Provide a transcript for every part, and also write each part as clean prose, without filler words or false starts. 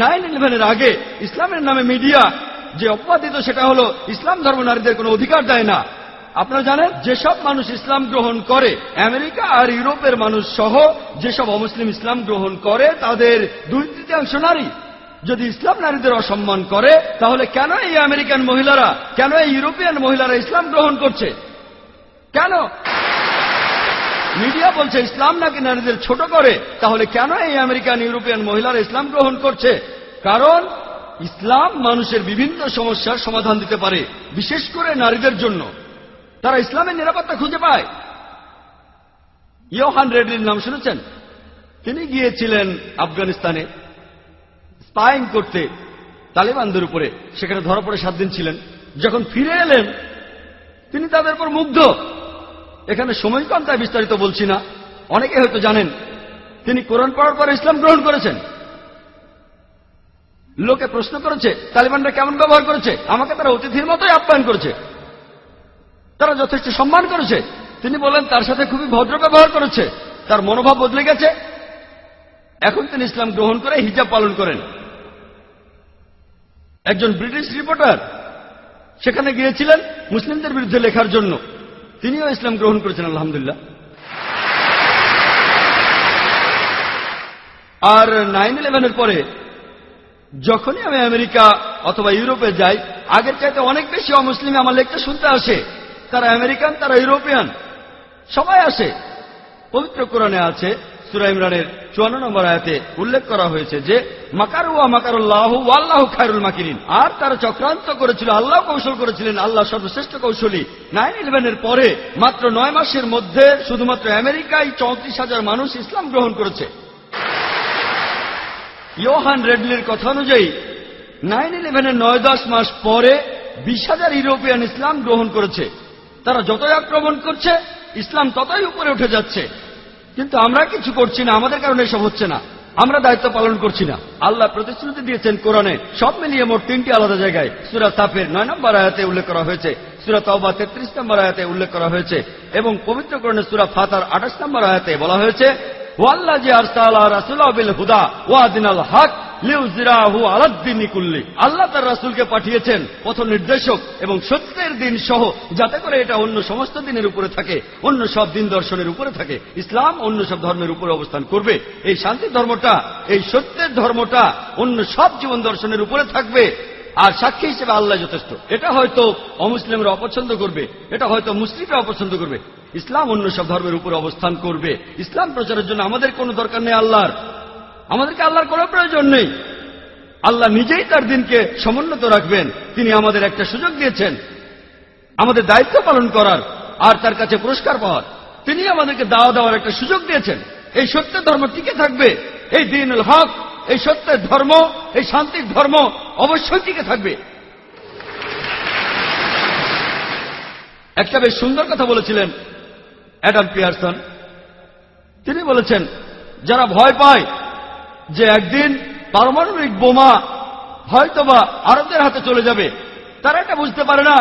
9/11-এর আগে ইসলামের নামে মিডিয়া যে অপবাদ দিত সেটা হলো ইসলাম ধর্ম নারীদের কোনো অধিকার দেয় না। আপনারা জানেন যেসব মানুষ ইসলাম গ্রহণ করে, আমেরিকা আর ইউরোপের মানুষ সহ যেসব অমুসলিম ইসলাম গ্রহণ করে তাদের 2/3 নারী। যদি ইসলাম নারীদের অসম্মান করে তাহলে কেন এই আমেরিকান মহিলারা, কেন এই ইউরোপিয়ান মহিলারা ইসলাম গ্রহণ করছে? কেন? মিডিয়া বলছে ইসলাম নাকি নারীদের ছোট করে, তাহলে কেন এই আমেরিকান ইউরোপিয়ান মহিলারা ইসলাম গ্রহণ করছে? কারণ ইসলাম মানুষের বিভিন্ন সমস্যার সমাধান দিতে পারে, বিশেষ করে নারীদের জন্য। তারা ইসলামের নিরাপত্তা খুঁজে পায়। ইয়োহান রেডলির নাম শুনেছেন? তিনি গিয়েছিলেন আফগানিস্তানে স্পাইং করতে তালেবানদের উপরে, সেখানে ধরা পড়ে 7 দিন ছিলেন। যখন ফিরে এলেন তিনি তাদের উপর মুগ্ধ। এখানে সময় কম তাই বিস্তারিত বলছি না, অনেকে হয়তো জানেন। তিনি কোরআন পড়ার পর ইসলাম গ্রহণ করেছেন। লোকে প্রশ্ন করেছে তালেবানরা কেমন ব্যবহার করেছে। আমাকে তারা অতিথির মতোই আপ্যায়ন করেছে, তারা যথেষ্ট সম্মান করেছে। তিনি বলেন তার সাথে খুবই ভদ্র ব্যবহার করেছে, তার মনোভাব বদলে গেছে। এখন তিনি ইসলাম গ্রহণ করে হিজাব পালন করেন। একজন ব্রিটিশ রিপোর্টার সেখানে গিয়েছিলেন মুসলিমদের বিরুদ্ধে লেখার জন্য, তিনিও ইসলাম গ্রহণ করেছেন আলহামদুলিল্লাহ। আর 9/11-এর পরে যখনই আমি আমেরিকা অথবা ইউরোপে যাই, আগের চাইতে অনেক বেশি অমুসলিম আমার লেকচার শুনতে আসে। তারা আমেরিকান, তারা ইউরোপিয়ান, সবাই আসে। পবিত্র কোরআনে আছে, সূরা ইমরানের 54 নম্বর আয়াতে উল্লেখ করা হয়েছে যে মাকারু ওয়া মাকারুল্লাহু ওয়াল্লাহু খায়রুল মাকিরিন। আর তারা চক্রান্ত করেছিল, আল্লাহ কৌশল করেছিলেন, আল্লাহ সর্বশ্রেষ্ঠ কৌশলী। 9/11-এর পরে মাত্র 9 মাসের মধ্যে শুধুমাত্র আমেরিকায় 34,000 মানুষ ইসলাম গ্রহণ করেছে। ইয়োহান রেডলির কথা অনুযায়ী 9/11-এর 9-10 মাস পরে 20,000 ইউরোপিয়ান ইসলাম গ্রহণ করেছে। তারা যতই আক্রমণ করছে ইসলাম ততই উপরে উঠে যাচ্ছে। কিন্তু আমরা কিছু করছি না, আমাদের কারণে এসব হচ্ছে না, আমরা দায়িত্ব পালন করছি না। আল্লাহ প্রতিশ্রুতি দিয়েছেন কোরআনে, সব মিলিয়ে মোট 3টি আলাদা জায়গায়। সূরা সাফের 9 নম্বর আয়াতে উল্লেখ করা হয়েছে, সূরা তাওবা 33 নম্বর আয়াতে উল্লেখ করা হয়েছে, এবং পবিত্র কোরআনে সূরা ফাতার 28 নম্বর আয়াতে বলা হয়েছে ওয়াল্লাযী আরসালা রাসূলাহু বিল হুদা ওয়া দিনাল হক লিইয়ুযহিরাহু আলাদ-দীনি কুল্লি। আল্লাহ তার রাসূলকে পাঠিয়েছেন পথ নির্দেশক এবং সত্যের দিন সহ, যাতে করে এটা অন্য সমস্ত দিনের উপরে থাকে, অন্য সব দিন দর্শনের উপরে থাকে। ইসলাম অন্য সব ধর্মের উপরে অবস্থান করবে। এই শান্তির ধর্মটা, এই সত্যের ধর্মটা অন্য সব জীবন দর্শনের উপরে থাকবে। আর সাক্ষী হিসেবে আল্লাহ যথেষ্ট। এটা হয়তো অমুসলিমরা অপছন্দ করবে, এটা হয়তো মুসলিমরা অপছন্দ করবে, ইসলাম অন্য সব ধর্মের উপর অবস্থান করবে। ইসলাম প্রচারের জন্য আমাদের কোনো দরকার নেই আল্লাহর, আমাদেরকে আল্লাহর কোনো প্রয়োজন নেই। আল্লাহ নিজেই তার দিনকে সমুন্নত রাখবেন। তিনি আমাদের একটা সুযোগ দিয়েছেন আমাদের দায়িত্ব পালন করার আর তার কাছে পুরস্কার পাওয়ার। তিনি আমাদেরকে দাওয়া দেওয়ার একটা সুযোগ দিয়েছেন। এই সত্যের ধর্ম টিকে থাকবে, এই দ্বীনুল হক, এই সত্যের ধর্ম, এই শান্তির ধর্ম অবশ্যই টিকে থাকবে। একটা বেশ সুন্দর কথা বলেছিলেন অ্যাডাম পিয়ারসন। তিনি বলেছেন যারা ভয় পায় যে একদিন পারমাণবিক বোমা হয়তোবা আরবদের হাতে চলে যাবে, তারা এটা বুঝতে পারে না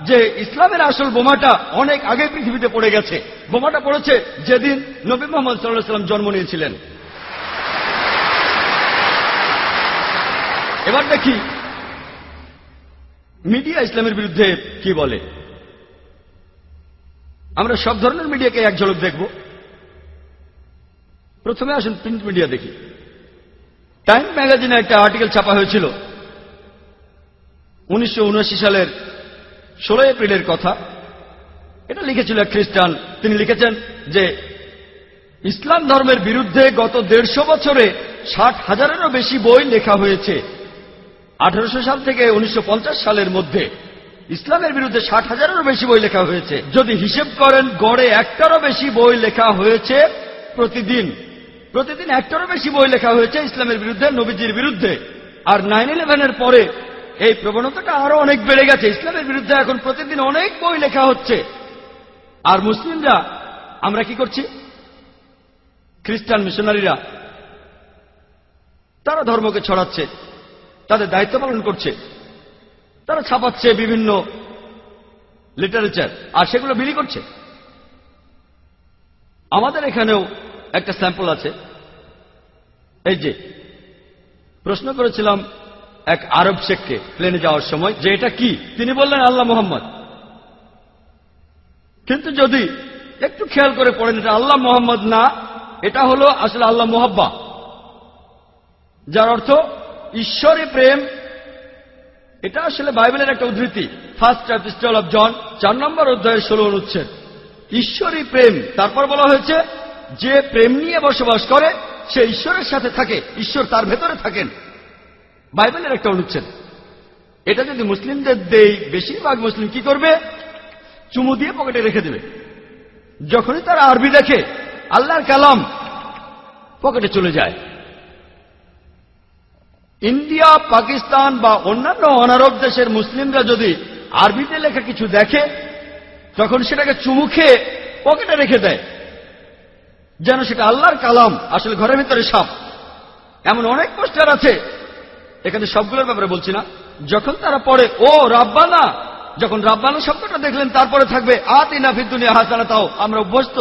যে ইসলামের আসল বোমাটা অনেক আগে পৃথিবীতে পড়ে গেছে। বোমাটা পড়েছে যেদিন নবী মুহাম্মদ সাল্লাল্লাহু আলাইহি ওয়াসাল্লাম জন্ম নিয়েছিলেন। এবার দেখি মিডিয়া ইসলামের বিরুদ্ধে কি বলে। আমরা সব ধরনের মিডিয়াকে এক ঝলক দেখব। প্রথমে আসুন প্রিন্ট মিডিয়া দেখি। টাইম ম্যাগাজিনে একটা আর্টিকেল ছাপা হয়েছিল 1979 সালের 16 এপ্রিলের কথা। এটা লিখেছিল এক খ্রিস্টান। তিনি লিখেছেন যে ইসলাম ধর্মের বিরুদ্ধে গত 150 বছরে 60,000-এরও বেশি বই লেখা হয়েছে। 1800 সাল থেকে 1950 সালের মধ্যে ইসলামের বিরুদ্ধে 60,000-এরও বেশি বই লেখা হয়েছে। যদি হিসেব করেন গড়ে একটারও বেশি বই লেখা হয়েছে প্রতিদিন। প্রতিদিন একটারও বেশি বই লেখা হয়েছে ইসলামের বিরুদ্ধে, নবীজির বিরুদ্ধে। আর 9/11-এর পরে এই প্রবণতাটা আরো অনেক বেড়ে গেছে। ইসলামের বিরুদ্ধে এখন প্রতিদিন অনেক বই লেখা হচ্ছে। আর মুসলিমরা আমরা কি করছি? খ্রিস্টান মিশনারিরা তারা ধর্মকে ছড়াচ্ছে, তাদের দায়িত্ব পালন করছে, তারা ছাপাচ্ছে বিভিন্ন লিটারেচার আর সেগুলো বিলি করছে। আমাদের এখানেও একটা স্যাম্পল আছে, এই যে প্রশ্ন করেছিলাম এক আরব শেখকে প্লেনে যাওয়ার সময় যে এটা কি, তিনি বললেন আল্লাহ মোহাম্মদ। কিন্তু যদি একটু খেয়াল করে পড়েন এটা আল্লাহ মোহাম্মদ না, এটা হলো আসলে আল্লাহ মোহাব্বা, যার অর্থ ঈশ্বরী প্রেম। এটা আসলে বাইবেলের একটা উদ্ধৃতি, ফার্স্ট এপিস্টল অফ জন 4 নম্বর অধ্যায়ের 16 অনুচ্ছেদ। ঈশ্বরী প্রেম, তারপর বলা হয়েছে যে প্রেম নিয়ে বসবাস করে সে ঈশ্বরের সাথে থাকে, ঈশ্বর তার ভেতরে থাকেন। বাইবেলের একটা অনুচ্ছেদ। এটা যদি মুসলিমদের দেই, বেশিরভাগ মুসলিম কি করবে? চুমু দিয়ে পকেটে রেখে দেবে। যখনই তারা আরবি দেখে, আল্লাহর কালাম পকেটে চলে যায়। ইন্ডিয়া, পাকিস্তান বা অন্যান্য অনারব দেশের মুসলিমরা যদি আরবিতে লেখা কিছু দেখে, তখন সেটাকে চুমু খেয়ে পকেটে রেখে দেয়, যেন সেটা আল্লাহর কালাম, আসলে ঘরের ভিতরে সাপ। এমন অনেক পোস্টার আছে, এখানে সবগুলোর ব্যাপারে বলছি না। যখন তারা পড়ে ও রাব্বানা, যখন রাব্বানা শব্দটা দেখলেন তারপরে থাকবে আতিনা ফিদ দুনিয়া হাসানাতাও, আমরা অভ্যস্ত।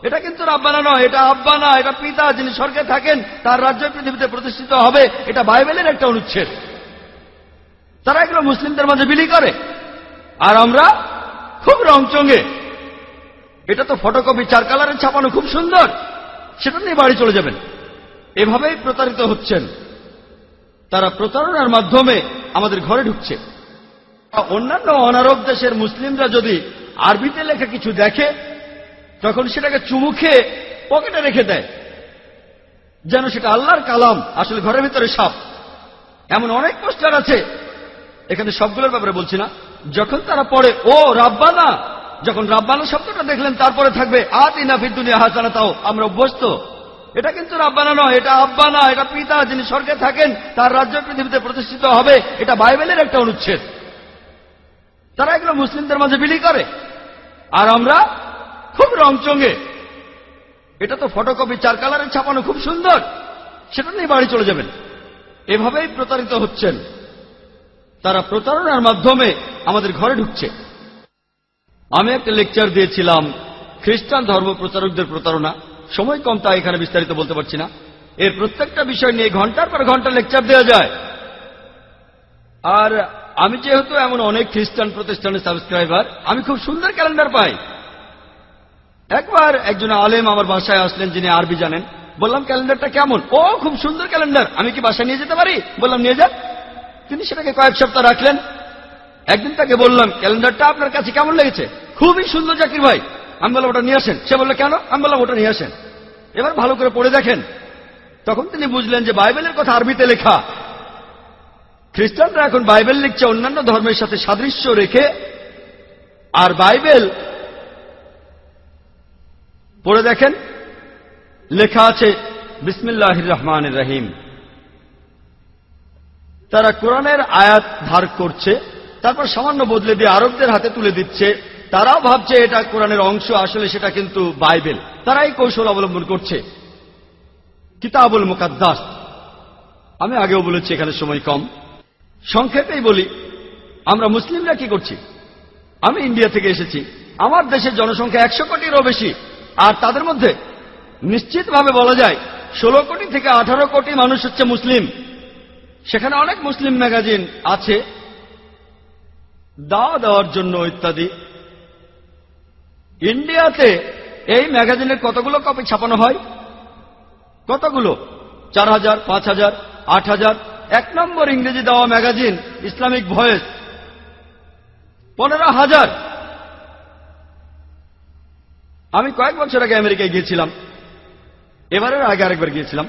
এটা কিন্তু রাব্বানা নয়, এটা আব্বানা, এটা পিতা যিনি স্বর্গে থাকেন, তার রাজ্য পৃথিবীতে প্রতিষ্ঠিত হবে। এটা বাইবেলের একটা অনুচ্ছেদ। তারা এগুলো মুসলিমদের মাঝে বিলি করে, আর আমরা খুব রংচঙ্গে এটা তো ফটোকপি 4 কালারের ছাপানো, খুব সুন্দর, সেটা নিয়ে বাড়ি চলে যাবেন। এভাবেই প্রতারিত হচ্ছেন। তারা প্রতারণার মাধ্যমে আমাদের ঘরে ঢুকছে। অন্যান্য অনারব দেশের মুসলিমরা যদি আরবিতে লেখা কিছু দেখে, তখন সেটাকে চুমু খেয়ে পকেটে রেখে দেয়, যেন সেটা আল্লাহর কালাম, আসলে ঘরের ভিতরে সাপ। এমন অনেক পোস্টার আছে, এখানে সবগুলোর ব্যাপারে বলছি না। যখন তারা পড়ে ও রাব্বানা, যখন রাব্বানা শব্দটা দেখলেন তারপরে থাকবে আতিনা ফিদ দুনিয়া হাসানাতাও, আমরা অভ্যস্ত। এটা কিন্তু রাব্বানা নয়, এটা আব্বানা, এটা পিতা যিনি স্বর্গে থাকেন, তার রাজ্য পৃথিবীতে প্রতিষ্ঠিত হবে। এটা বাইবেলের একটা অনুচ্ছেদ। তারা এগুলো মুসলিমদের মাঝে বিলি করে, আর আমরা খুব রংচঙ্গে এটা তো ফটোকপি 4 কালারের ছাপানো, খুব সুন্দর, সেটা নিয়ে বাড়ি চলে যাবেন। এভাবেই প্রতারিত হচ্ছেন। তারা প্রতারণার মাধ্যমে আমাদের ঘরে ঢুকছে। আমি একটা লেকচার দিয়েছিলাম খ্রিস্টান ধর্ম প্রচারকদের প্রতারণা। সময় কম, তাই এখানে বিস্তারিত বলতে পারছি না। এর প্রত্যেকটা বিষয় নিয়ে ঘন্টার পর ঘন্টা লেকচার দেওয়া যায়। আর আমি যেহেতু এমন অনেক খ্রিস্টান প্রতিষ্ঠানের সাবস্ক্রাইবার, আমি খুব সুন্দর ক্যালেন্ডার পাই। একবার একজন আলেম আমার বাসায় আসলেন যিনি আরবি জানেন। বললাম ক্যালেন্ডারটা কেমন? ও খুব সুন্দর ক্যালেন্ডার, আমি কি বাসায় নিয়ে যেতে পারি? বললাম নিয়ে যান। তিনি সেটাকে কয়েক সপ্তাহ রাখলেন। একদিন তাকে বললাম ক্যালেন্ডারটা আপনার কাছে কেমন লেগেছে? খুবই সুন্দর জাকির ভাই। আমি বললাম ওটা নিয়ে আসেন। সে বললো কেন? আমি বললাম ওটা নিয়ে আসেন, এবার ভালো করে পড়ে দেখেন। তখন তিনি বুঝলেন যে বাইবেলের কথা আরবিতে লেখা। খ্রিস্টানরা এখন বাইবেল লিখছে অন্যান্য ধর্মের সাথে সাদৃশ্য রেখে, আর বাইবেল পড়ে দেখেন লেখা আছে বিসমিল্লাহির রহমানির রহিম। তারা কোরআনের আয়াত ধার করছে, তারপর সামান্য বদলে দিয়ে আরবদের হাতে তুলে দিচ্ছে। তারাও ভাবছে এটা কোরআনের অংশ, আসলে সেটা কিন্তু বাইবেল। তারা এই কৌশল অবলম্বন করছে। কিতাবুল মুকাদ্দাস। আমি আগেও বলেছি, এখানে সময় কম, সংক্ষেপেই বলি। আমরা মুসলিমরা কি করছি? আমি ইন্ডিয়া থেকে এসেছি। আমার দেশের জনসংখ্যা 100 কোটিরও বেশি, আর তাদের মধ্যে নিশ্চিতভাবে বলা যায় 16 কোটি থেকে 18 কোটি মানুষ হচ্ছে মুসলিম। সেখানে অনেক মুসলিম ম্যাগাজিন আছে দাওয়া দেওয়ার জন্য ইত্যাদি। ইন্ডিয়াতে এই ম্যাগাজিনের কতগুলো কপি ছাপানো হয়? কতগুলো? 4000, 5000, 8000। 1 নম্বর ইংরেজি দেওয়া ম্যাগাজিন ইসলামিক ভয়েস 15,000। আমি কয়েক বছর আগে আমেরিকায় গিয়েছিলাম, এবারের আগে আরেকবার গিয়েছিলাম।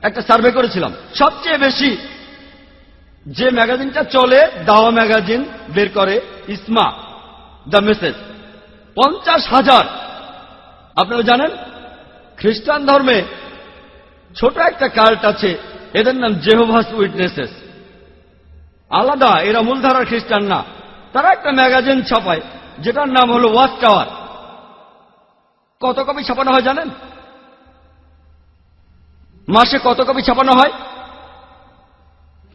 একটা সার্ভে করেছিলাম। সবচেয়ে বেশি যে ম্যাগাজিনটা চলে, দাওয়া ম্যাগাজিন বের করে ইসমা, দ্য মেসেজ, 50,000। আপনারা জানেন খ্রিস্টান ধর্মে ছোট একটা কাল্ট আছে, এদের নাম জেহোভাস উইটনেসেস। আলাদা, এরা মূলধারার খ্রিস্টান না। তারা একটা ম্যাগাজিন ছাপায় যেটার নাম হলো ওয়াচ টাওয়ার। কত কপি ছাপানো হয় জানেন? মাসে কত কপি ছাপানো হয়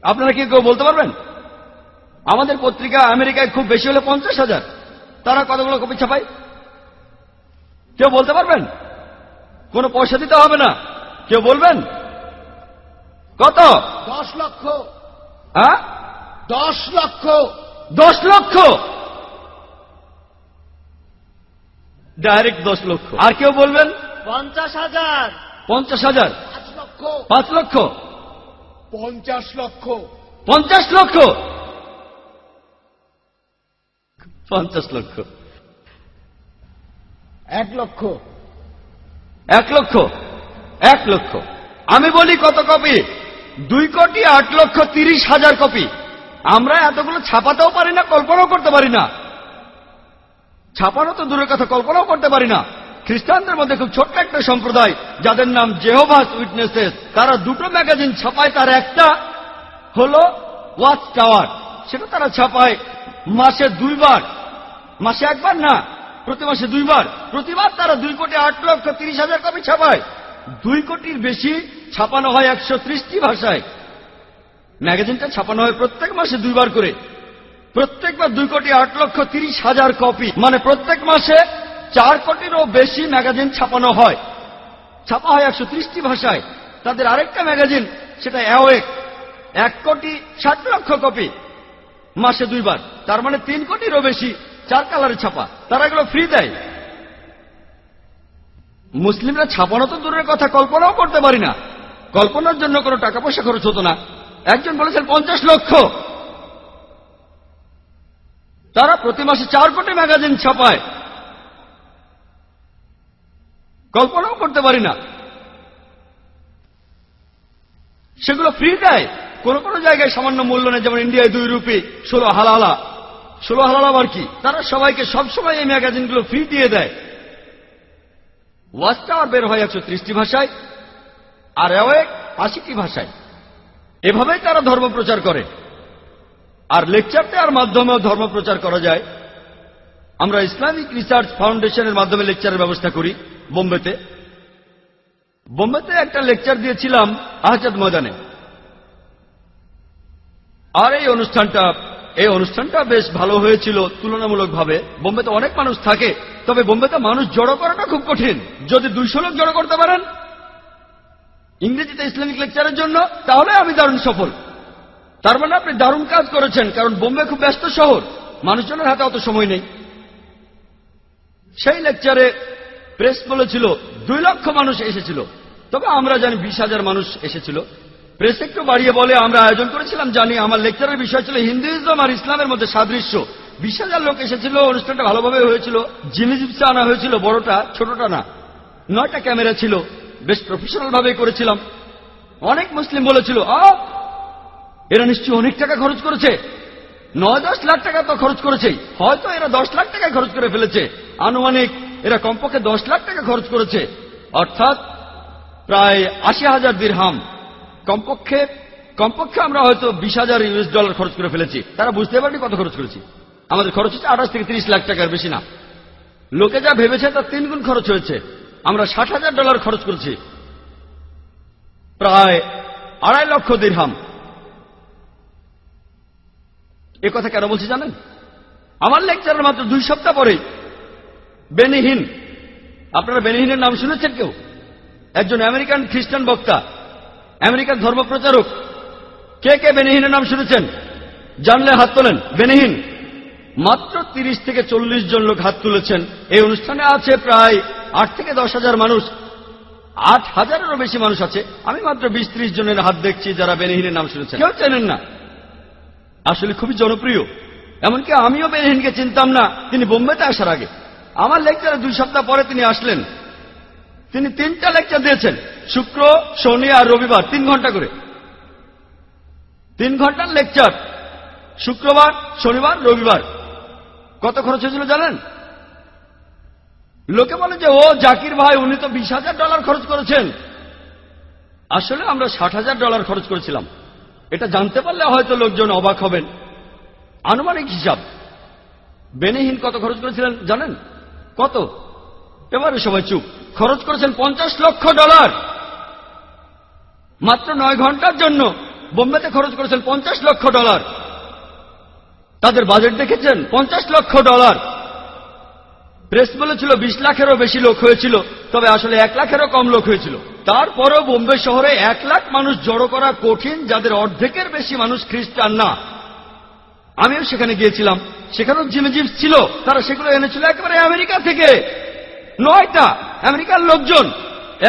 আপনারা কি কেউ বলতে পারবেন? আমাদের পত্রিকা আমেরিকায় খুব বেশি হলে 50,000। তারা কতগুলো কপি ছাপায় কেউ বলতে পারবেন? কোনো পয়সা দিতে হবে না। কেউ বলবেন? কত? 10 লক্ষ। হ্যাঁ, 10 লক্ষ। 10 লক্ষ, ডাইরেক্ট 10 লক্ষ। আর কেউ বলবেন? 50,000। 50,000। 5 লক্ষ। 5 লক্ষ। 50 লক্ষ। 50 লক্ষ। 50 লক্ষ। 1 লক্ষ। 1 লক্ষ। 1 লক্ষ। আমি বলি কত কপি? 2,08,30,000 কপি। আমরা এতগুলো ছাপাতেও পারি না, কল্পনাও করতে পারি না। ছাপানো তো দূরের কথা, কল্পনাও করতে পারি না। খ্রিস্টানদের মধ্যে খুব ছোট্ট একটা সম্প্রদায় যাদের নাম জেহোভাস উইটনেসেস, তারা 2টো ম্যাগাজিন ছাপায়। তার একটা হলো ওয়াচ টাওয়ার, সেটা তারা ছাপায় মাসে 2 বার। মাসে 1 বার না, প্রতি মাসে 2 বার। প্রতিবার তারা 2,08,30,000 কপি ছাপায়। 2 কোটির বেশি ছাপানো হয় 130টি ভাষায়। ম্যাগাজিনটা ছাপানো হয় প্রত্যেক মাসে 2 বার করে। প্রত্যেকবার 2,08,30,000 কপি, মানে প্রত্যেক মাসে 4 কোটিরও বেশি ম্যাগাজিন ছাপানো হয়। ছাপা হয় 130টি ভাষায়। তাদের আরেকটা ম্যাগাজিন, সেটা অ্যাওয়েক, 1,60,00,000 কপি, মাসে 2 বার। তার মানে 3 কোটিরও বেশি, 4 কালারে ছাপা। তারা এগুলো ফ্রি দেয়। মুসলিমরা ছাপানো তো দূরের কথা, কল্পনাও করতে পারি না। কল্পনার জন্য কোনো টাকা পয়সা খরচ হতো না। একজন বলেছেন 50 লক্ষ। তারা প্রতি মাসে 4 কোটি ম্যাগাজিন ছাপায়। কল্পনাও করতে পারি না। সেগুলো ফ্রি দেয়। কোন কোন জায়গায় সামান্য মূল্য নেই, যেমন ইন্ডিয়ায় 2 রুপি, 16 হালালা। 16 হালালা আবার কি? তারা সবাইকে সবসময় এই ম্যাগাজিনগুলো ফ্রি দিয়ে দেয়। ওয়াচ টাওয়ার বের হয় 130টি ভাষায়, আর অ্যাওয়েক 80টি ভাষায়। এভাবেই তারা ধর্ম প্রচার করে। আর লেকচার দেওয়ার মাধ্যমেও ধর্ম প্রচার করা যায়। আমরা ইসলামিক রিসার্চ ফাউন্ডেশনের মাধ্যমে লেকচারের ব্যবস্থা করি বোম্বেতে। বোম্বেতে একটা লেকচার দিয়েছিলাম আহজাদ ময়দানে। আর এই অনুষ্ঠানটা বেশ ভালো হয়েছিল তুলনামূলকভাবে। বোম্বেতে অনেক মানুষ থাকে, তবে বোম্বেতে মানুষ জড়ো করাটা খুব কঠিন। যদি 200 লোক জড়ো করতে পারেন ইংরেজিতে ইসলামিক লেকচারের জন্য, তাহলে আমি দারুণ সফল। তার মানে আপনি দারুণ কাজ করেছেন, কারণ বোম্বে খুব ব্যস্ত শহর, মানুষজনের হাতে অত সময় নেই। সেই লেকচারে প্রেস বলেছিল 2 লক্ষ মানুষ এসেছিল, তবে আমরা জানি 20,000 মানুষ এসেছিল। প্রেস একটু বাড়িয়ে বলে আমরা আয়োজন করেছিলাম জানি। আমার লেকচারের বিষয় ছিল হিন্দুইজম আর ইসলামের মধ্যে সাদৃশ্য। 20,000 লোক এসেছিল। অনুষ্ঠানটা ভালোভাবে হয়েছিল। জিমি জিপসা আনা হয়েছিল, বড়টা, ছোটটা না। 9টা ক্যামেরা ছিল। বেশ প্রফেশনাল ভাবে করেছিলাম। অনেক মুসলিম বলেছিল এরা নিশ্চয়ই অনেক টাকা খরচ করেছে, 9-10 লাখ টাকা তো খরচ করেছে। হয়তো এরা 10 লাখ টাকা খরচ করে ফেলেছে। আনুমানিক এরা কমপক্ষে 10 লাখ টাকা খরচ করেছে, অর্থাৎ প্রায় 80,000 দিরহাম। কমপক্ষে আমরা হয়তো $20,000 খরচ করে ফেলেছি। তারা বুঝতে পারেনি কত খরচ করেছি। আমাদের খরচ হচ্ছে 28 থেকে 30 লাখ টাকার বেশি না। লোকে যা ভেবেছে তার 3 গুণ খরচ হয়েছে। আমরা $60,000 খরচ করেছি, প্রায় 2.5 লক্ষ দিরহাম। এ কথা কেন বলছি জানেন? আমার লেকচারের মাত্র 2 সপ্তাহ পরেই বেনি হিন, আপনারা বেনি হিনের নাম শুনেছেন কেউ? একজন আমেরিকান খ্রিস্টান বক্তা, আমেরিকান ধর্মপ্রচারক। কে কে বেনি হিনের নাম শুনেছেন? জানলে হাত তোলেন। বেনি হিন মাত্র 30 থেকে 40 জন লোক হাত তুলেছেন। এই অনুষ্ঠানে আছে প্রায় 8 থেকে 10,000 মানুষ। 8,000-এরও বেশি মানুষ আছে। আমি মাত্র 20-30 জনের হাত দেখছি যারা বেনি হিনের নাম শুনেছেন। কেউ চেনেন না। আসলে খুবই জনপ্রিয়। এমনকি আমিও বেনি হিনকে চিনতাম না তিনি বোম্বেতে আসার আগে। আমার লেকচারে 2 সপ্তাহ পরে তিনি আসলেন। তিনি 3টা লেকচার দিয়েছেন, শুক্র, শনি আর রবিবার, 3 ঘন্টা করে। 3 ঘন্টার লেকচার, শুক্রবার, শনিবার, রবিবার। কত খরচ হয়েছিল জানেন? লোকে বলে যে জাকির ভাই উনি তো $20,000 খরচ করেছেন। আসলে আমরা $60,000 খরচ করেছিলাম। এটা জানতে পারলে হয়তো লোকজন অবাক হবেন। আনুমানিক হিসাব। বেনি হিন কত খরচ করেছিলেন জানেন? কত? এবারে সবাই চুপ। খরচ করেছেন $50 লক্ষ। মাত্র 9 ঘন্টার জন্য বোম্বেতে খরচ করেছেন $50 লক্ষ। তাদের বাজেট দেখেছেন? $50 লক্ষ। প্রেস বলেছিল 20 লাখেরও বেশি লোক হয়েছিল, তবে আসলে 1 লাখেরও কম লোক হয়েছিল। তারপরেও বোম্বে শহরে 1 লাখ মানুষ জড়ো করা কঠিন, যাদের অর্ধেকের বেশি মানুষ খ্রিস্টান না। আমিও সেখানে গিয়েছিলাম, সেখানেও জিমিজিপস ছিল। তারা সেগুলো এনেছিল একেবারে আমেরিকা থেকে। 9টা আমেরিকার লোকজন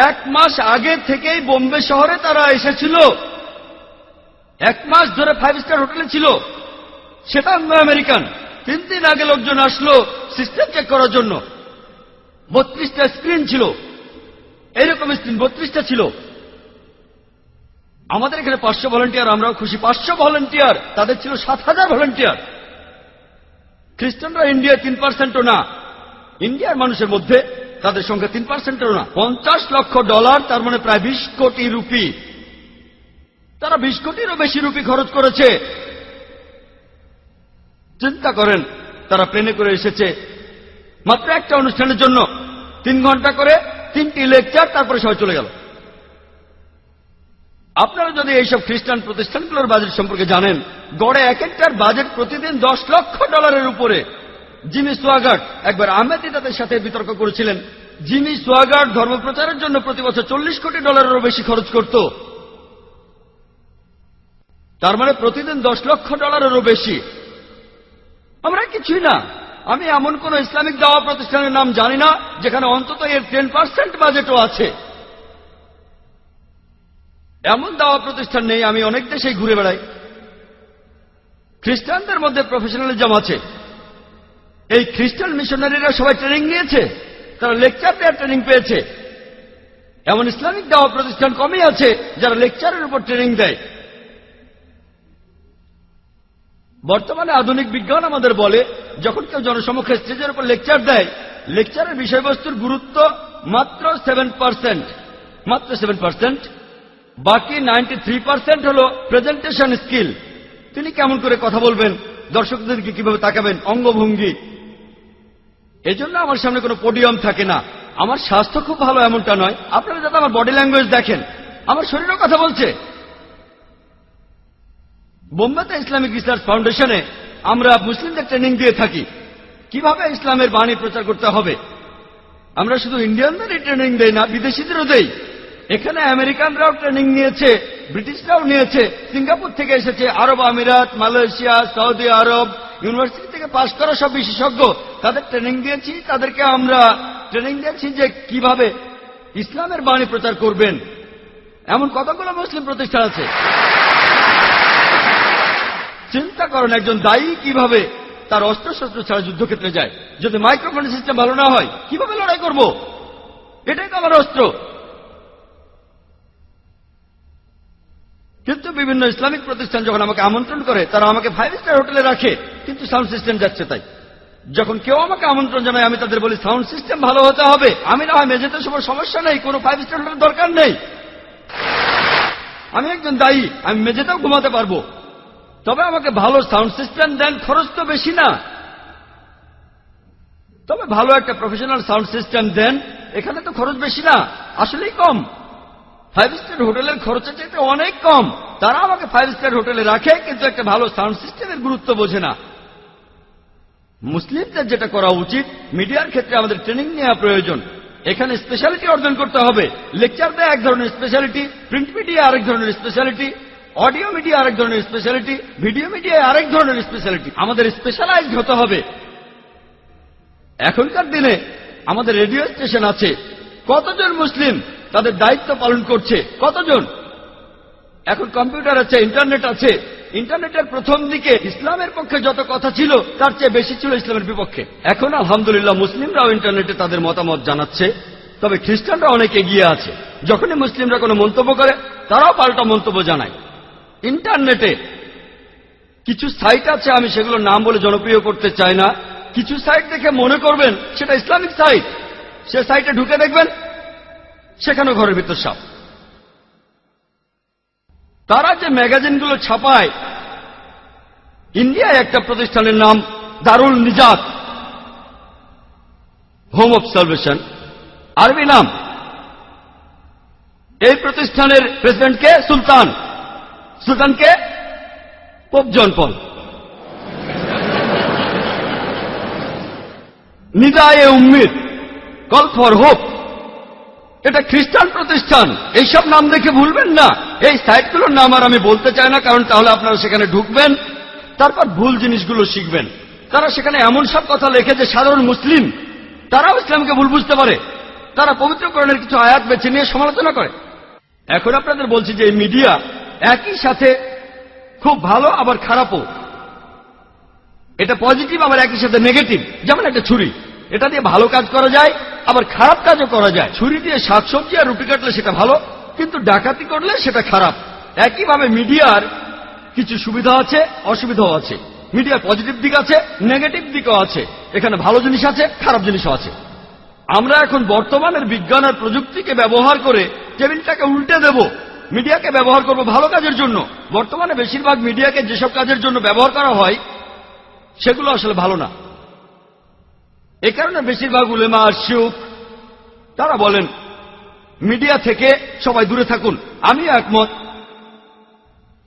1 মাস আগে থেকেই বোম্বে শহরে তারা এসেছিল। 1 মাস ধরে 5 স্টার হোটেলে ছিল, সেটা আমেরিকান। 3 দিন আগে লোকজন আসলো সিস্টেম চেক করার জন্য। 32টা স্ক্রিন ছিল, এইরকম স্ক্রিন 32টা ছিল। আমাদের এখানে 500 ভলান্টিয়ার, আমরাও খুশি। 500 ভলান্টিয়ার, তাদের ছিল 7000 ভলান্টিয়ার। খ্রিস্টানরা ইন্ডিয়ায় 3%ও না। ইন্ডিয়ার মানুষের মধ্যে তাদের সংখ্যা 3%ও না। $50 লক্ষ, তার মানে প্রায় 20 কোটি রুপি। তারা 20 কোটিরও বেশি রুপি খরচ করেছে। চিন্তা করেন, তারা প্লেনে করে এসেছে মাত্র একটা অনুষ্ঠানের জন্য। 3 ঘন্টা করে 3টি লেকচার, তারপরে সবাই চলে গেল। আপনারা যদি এইসব খ্রিস্টান প্রতিষ্ঠানগুলোর বাজেট সম্পর্কে জানেন, গড়ে এক একটার বাজেট প্রতিদিন $10 লক্ষ উপরে। জিমি সোয়াগার্ট একবার আহমেদিদাদের সাথে বিতর্ক করেছিলেন। জিমি সোয়াগার্ট ধর্মপ্রচারের জন্য প্রতি বছর $40 কোটি বেশি খরচ করত। তার মানে প্রতিদিন $10 লক্ষ বেশি। আমরা কিছুই না। আমি এমন কোন ইসলামিক দাওয়া প্রতিষ্ঠানের নাম জানি না যেখানে অন্তত এর 10% বাজেটও আছে। এমন দাওয়া প্রতিষ্ঠান নেই। আমি অনেক দেশেই ঘুরে বেড়াই। খ্রিস্টানদের মধ্যে প্রফেশনালিজম আছে। এই খ্রিস্টান মিশনারিরা সবাই ট্রেনিং নিয়েছে, তারা লেকচার দেওয়ার ট্রেনিং পেয়েছে। এমন ইসলামিক দাওয়া প্রতিষ্ঠান কমই আছে যারা লেকচারের উপর ট্রেনিং দেয়। বর্তমানে আধুনিক বিজ্ঞান আমাদের বলে, যখন কেউ জনসমক্ষে স্টেজের উপর লেকচার দেয়, লেকচারের বিষয়বস্তুর গুরুত্ব মাত্র 7%। মাত্র 7%। বাকি 93% হল প্রেজেন্টেশন স্কিল। তিনি কেমন করে কথা বলবেন, দর্শকদেরকে কিভাবে তাকাবেন, অঙ্গভঙ্গি। এজন্য আমার সামনে কোনো পোডিয়াম থাকে না। আমার স্বাস্থ্য খুব ভালো এমনটা নয়। আপনারা যাতে আমার বডি ল্যাঙ্গুয়েজ দেখেন, আমার শরীরও কথা বলছে। বোম্বেতে ইসলামিক রিসার্চ ফাউন্ডেশনে আমরা মুসলিমদের ট্রেনিং দিয়ে থাকি কিভাবে ইসলামের বাণী প্রচার করতে হবে। আমরা শুধু ইন্ডিয়ানদেরই ট্রেনিং দেই না, বিদেশিদেরও দেই। এখানে আমেরিকানরাও ট্রেনিং নিয়েছে, ব্রিটিশরাও নিয়েছে, সিঙ্গাপুর থেকে এসেছে, আরব আমিরাত, মালয়েশিয়া, সৌদি আরব, ইউনিভার্সিটি থেকে পাশ করা সব বিশেষজ্ঞ। তাদের ট্রেনিং দিয়েছি। তাদেরকে আমরা ট্রেনিং দিয়েছি যে কিভাবে ইসলামের বাণী প্রচার করবেন। এমন কতগুলো মুসলিম প্রতিষ্ঠান আছে। চিন্তা করেন, একজন দায়ী কিভাবে তার অস্ত্রশস্ত্র ছাড়া যুদ্ধক্ষেত্রে যায়। যদি মাইক্রোফোন সিস্টেম ভালো না হয়, কিভাবে লড়াই করব? এটাই তো আমার অস্ত্র। কিন্তু বিভিন্ন ইসলামিক প্রতিষ্ঠান যখন আমাকে আমন্ত্রণ করে, তারা আমাকে 5 স্টার হোটেলে রাখে, কিন্তু সাউন্ড সিস্টেম যাচ্ছে তাই। যখন কেউ আমাকে আমন্ত্রণ জানায়, আমি তাদের বলি সাউন্ড সিস্টেম ভালো হতে হবে। আমি না হয় মেঝেতে সবার সমস্যা নেই, কোনো 5 স্টার হোটেলের দরকার নেই। আমি একজন দায়ী, আমি মেঝেতেও ঘুমাতে পারবো। তবে আমাকে ভালো সাউন্ড সিস্টেম দেন, খরচ তো বেশি না। তবে ভালো একটা প্রফেশনাল সাউন্ড সিস্টেম দেন, এখানে তো খরচ বেশি না, আসলেই কম। 5 স্টার হোটেলের খরচের চাইতে অনেক কম। তারা আমাকে 5 স্টার হোটেলে রাখে, কিন্তু একটা ভালো সাউন্ড সিস্টেমের গুরুত্ব বোঝে না। মুসলিমদের যেটা করা উচিত, মিডিয়ার ক্ষেত্রে আমাদের ট্রেনিং নেওয়া প্রয়োজন। এখানে স্পেশালিটি অর্জন করতে হবে। লেকচার দেয় এক ধরনের স্পেশালিটি, প্রিন্ট মিডিয়া আরেক ধরনের স্পেশালিটি, অডিও মিডিয়া আরেক ধরনের স্পেশালিটি, ভিডিও মিডিয়ায় আরেক ধরনের স্পেশালিটি। আমাদের স্পেশালাইজড হতে হবে। এখনকার দিনে আমাদের রেডিও স্টেশন আছে। কতজন মুসলিম তাদের দায়িত্ব পালন করছে? কতজন? এখন কম্পিউটার আছে, ইন্টারনেট আছে। ইন্টারনেটের প্রথম দিকে ইসলামের পক্ষে যত কথা ছিল, তার চেয়ে বেশি ছিল ইসলামের বিপক্ষে। এখন আলহামদুলিল্লাহ মুসলিমরাও ইন্টারনেটে তাদের মতামত জানাচ্ছে। তবে খ্রিস্টানরা অনেক এগিয়ে আছে। যখনই মুসলিমরা কোনো মন্তব্য করে, তারাও পাল্টা মন্তব্য জানায়। ইন্টারনেটে কিছু সাইট আছে, আমি সেগুলোর নাম বলে জনপ্রিয় করতে চাই না। কিছু সাইট দেখে মনে করবেন সেটা ইসলামিক সাইট। সে সাইটে ঢুকে দেখবেন সেখানেও ঘরের ভিতর সাপ। তারা যে ম্যাগাজিনগুলো ছাপায়, ইন্ডিয়ায় একটা প্রতিষ্ঠানের নাম Darul Nijat, home of salvation, আরবি নাম। এই প্রতিষ্ঠানের প্রেসিডেন্টকে সুলতান, সুলতানকে Pope John Paul. Nidaye Ummid, call for hope. এটা খ্রিস্টান প্রতিষ্ঠান, এইসব নাম দেখে ভুলবেন না। এই সাইটগুলোর নাম আর আমি বলতে চাই না, কারণ তাহলে আপনারা সেখানে ঢুকবেন, তারপর ভুল জিনিসগুলো শিখবেন। তারা সেখানে এমন সব কথা লেখে যে সাধারণ মুসলিম তারাও ইসলামকে ভুল বুঝতে পারে। তারা পবিত্র কোরআনের কিছু আয়াত বেছে নিয়ে সমালোচনা করে। এখন আপনাদের বলছি যে এই মিডিয়া একই সাথে খুব ভালো আবার খারাপও। এটা পজিটিভ আবার একই সাথে নেগেটিভ। যেমন একটা ছুরি, এটা দিয়ে ভালো কাজ করা যায় আবার খারাপ কাজও করা যায়। ছুরি দিয়ে শাকসবজি আর রুটি কাটলে সেটা ভালো, কিন্তু ডাকাতি করলে সেটা খারাপ। একইভাবে মিডিয়ার কিছু সুবিধা আছে, অসুবিধাও আছে। মিডিয়ার পজিটিভ দিক আছে, নেগেটিভ দিকও আছে। এখানে ভালো জিনিস আছে, খারাপ জিনিসও আছে। আমরা এখন বর্তমানের বিজ্ঞান আর প্রযুক্তিকে ব্যবহার করে টেবিলটাকে উল্টে দেব, মিডিয়াকে ব্যবহার করব ভালো কাজের জন্য। বর্তমানে বেশিরভাগ মিডিয়াকে যেসব কাজের জন্য ব্যবহার করা হয় সেগুলো আসলে ভালো না। এ কারণে বেশিরভাগ উলেমা আর শিউখ তারা বলেন মিডিয়া থেকে সবাই দূরে থাকুন। আমিও একমত,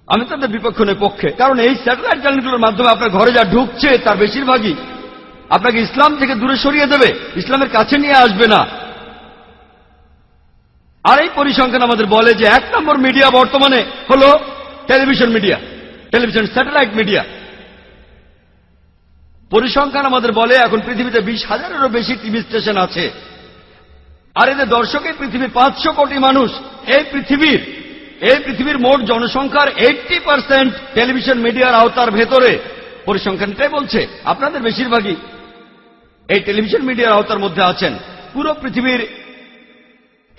আমি তাদের বিপক্ষে নই, পক্ষে। কারণ এই স্যাটেলাইট চ্যানেলগুলোর মাধ্যমে আপনার ঘরে যা ঢুকছে তার বেশিরভাগই আপনাকে ইসলাম থেকে দূরে সরিয়ে দেবে, ইসলামের কাছে নিয়ে আসবে না। আর এই পরিসংখ্যান আমাদের বলে যে 1 নম্বর মিডিয়া বর্তমানে হল television media, television satellite media. পরিসংখ্যান আমাদের বলে এখন পৃথিবীতে 20,000-এরও বেশি টিভি স্টেশন আছে। আর এদের দর্শক এই পৃথিবীর 500 কোটি মানুষ। এই পৃথিবীর মোট জনসংখ্যার 80% টেলিভিশন মিডিয়ার আওতার ভেতরে। পরিসংখ্যানটাই বলছে আপনাদের বেশিরভাগই এই টেলিভিশন মিডিয়ার আওতার মধ্যে আছেন। পুরো পৃথিবীর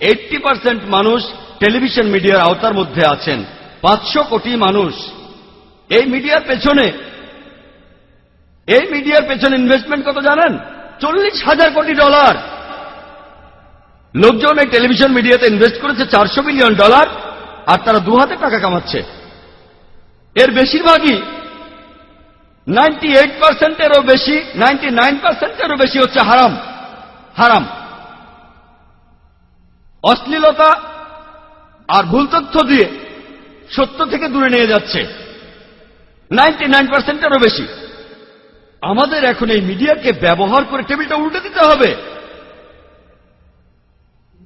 80% মানুষ টেলিভিশন মিডিয়ার আওতার মধ্যে আছেন। 500 কোটি মানুষ। এই মিডিয়ার পেছনে ইনভেস্টমেন্ট কত জানেন? $40,000 কোটি। লোকজন এই টেলিভিশন মিডিয়াতে ইনভেস্ট করেছে $400 বিলিয়ন, আর তারা 2 হাতে টাকা কামাচ্ছে। এর বেশিরভাগই 98%-এরও বেশি, 99%-এরও বেশি হচ্ছে হারাম। অশ্লীলতা আর ভুল তথ্য দিয়ে সত্য থেকে দূরে নিয়ে যাচ্ছে 99%-এরও বেশি। আমাদের এখন এই মিডিয়াকে ব্যবহার করে টেবিলটা উল্টে দিতে হবে।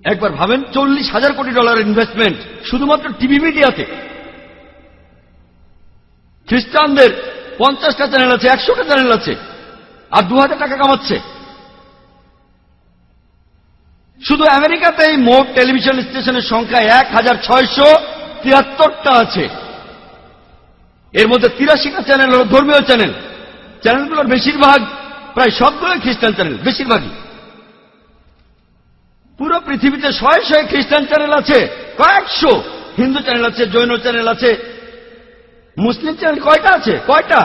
একবার ভাবেন, $40,000 কোটি ইনভেস্টমেন্ট শুধুমাত্র টিভি মিডিয়াতে। খ্রিস্টানদের 50টা চ্যানেল আছে, 100টা চ্যানেল আছে, আর 2 হাজার টাকা কামাচ্ছে। শুধু আমেরিকাতে এই মোট টেলিভিশন স্টেশনের সংখ্যা 1,673টা আছে। এর মধ্যে 83টা চ্যানেল হল ধর্মীয় চ্যানেল। চ্যানেলগুলোর বেশিরভাগ, প্রায় সবগুলোই খ্রিস্টান চ্যানেল, বেশিরভাগই। পুরো পৃথিবীতে শয়ে শয়ে খ্রিস্টান চ্যানেল আছে, কয়েকশো হিন্দু চ্যানেল আছে, জৈন চ্যানেল আছে। মুসলিম চ্যানেল কয়টা আছে? কয়টা?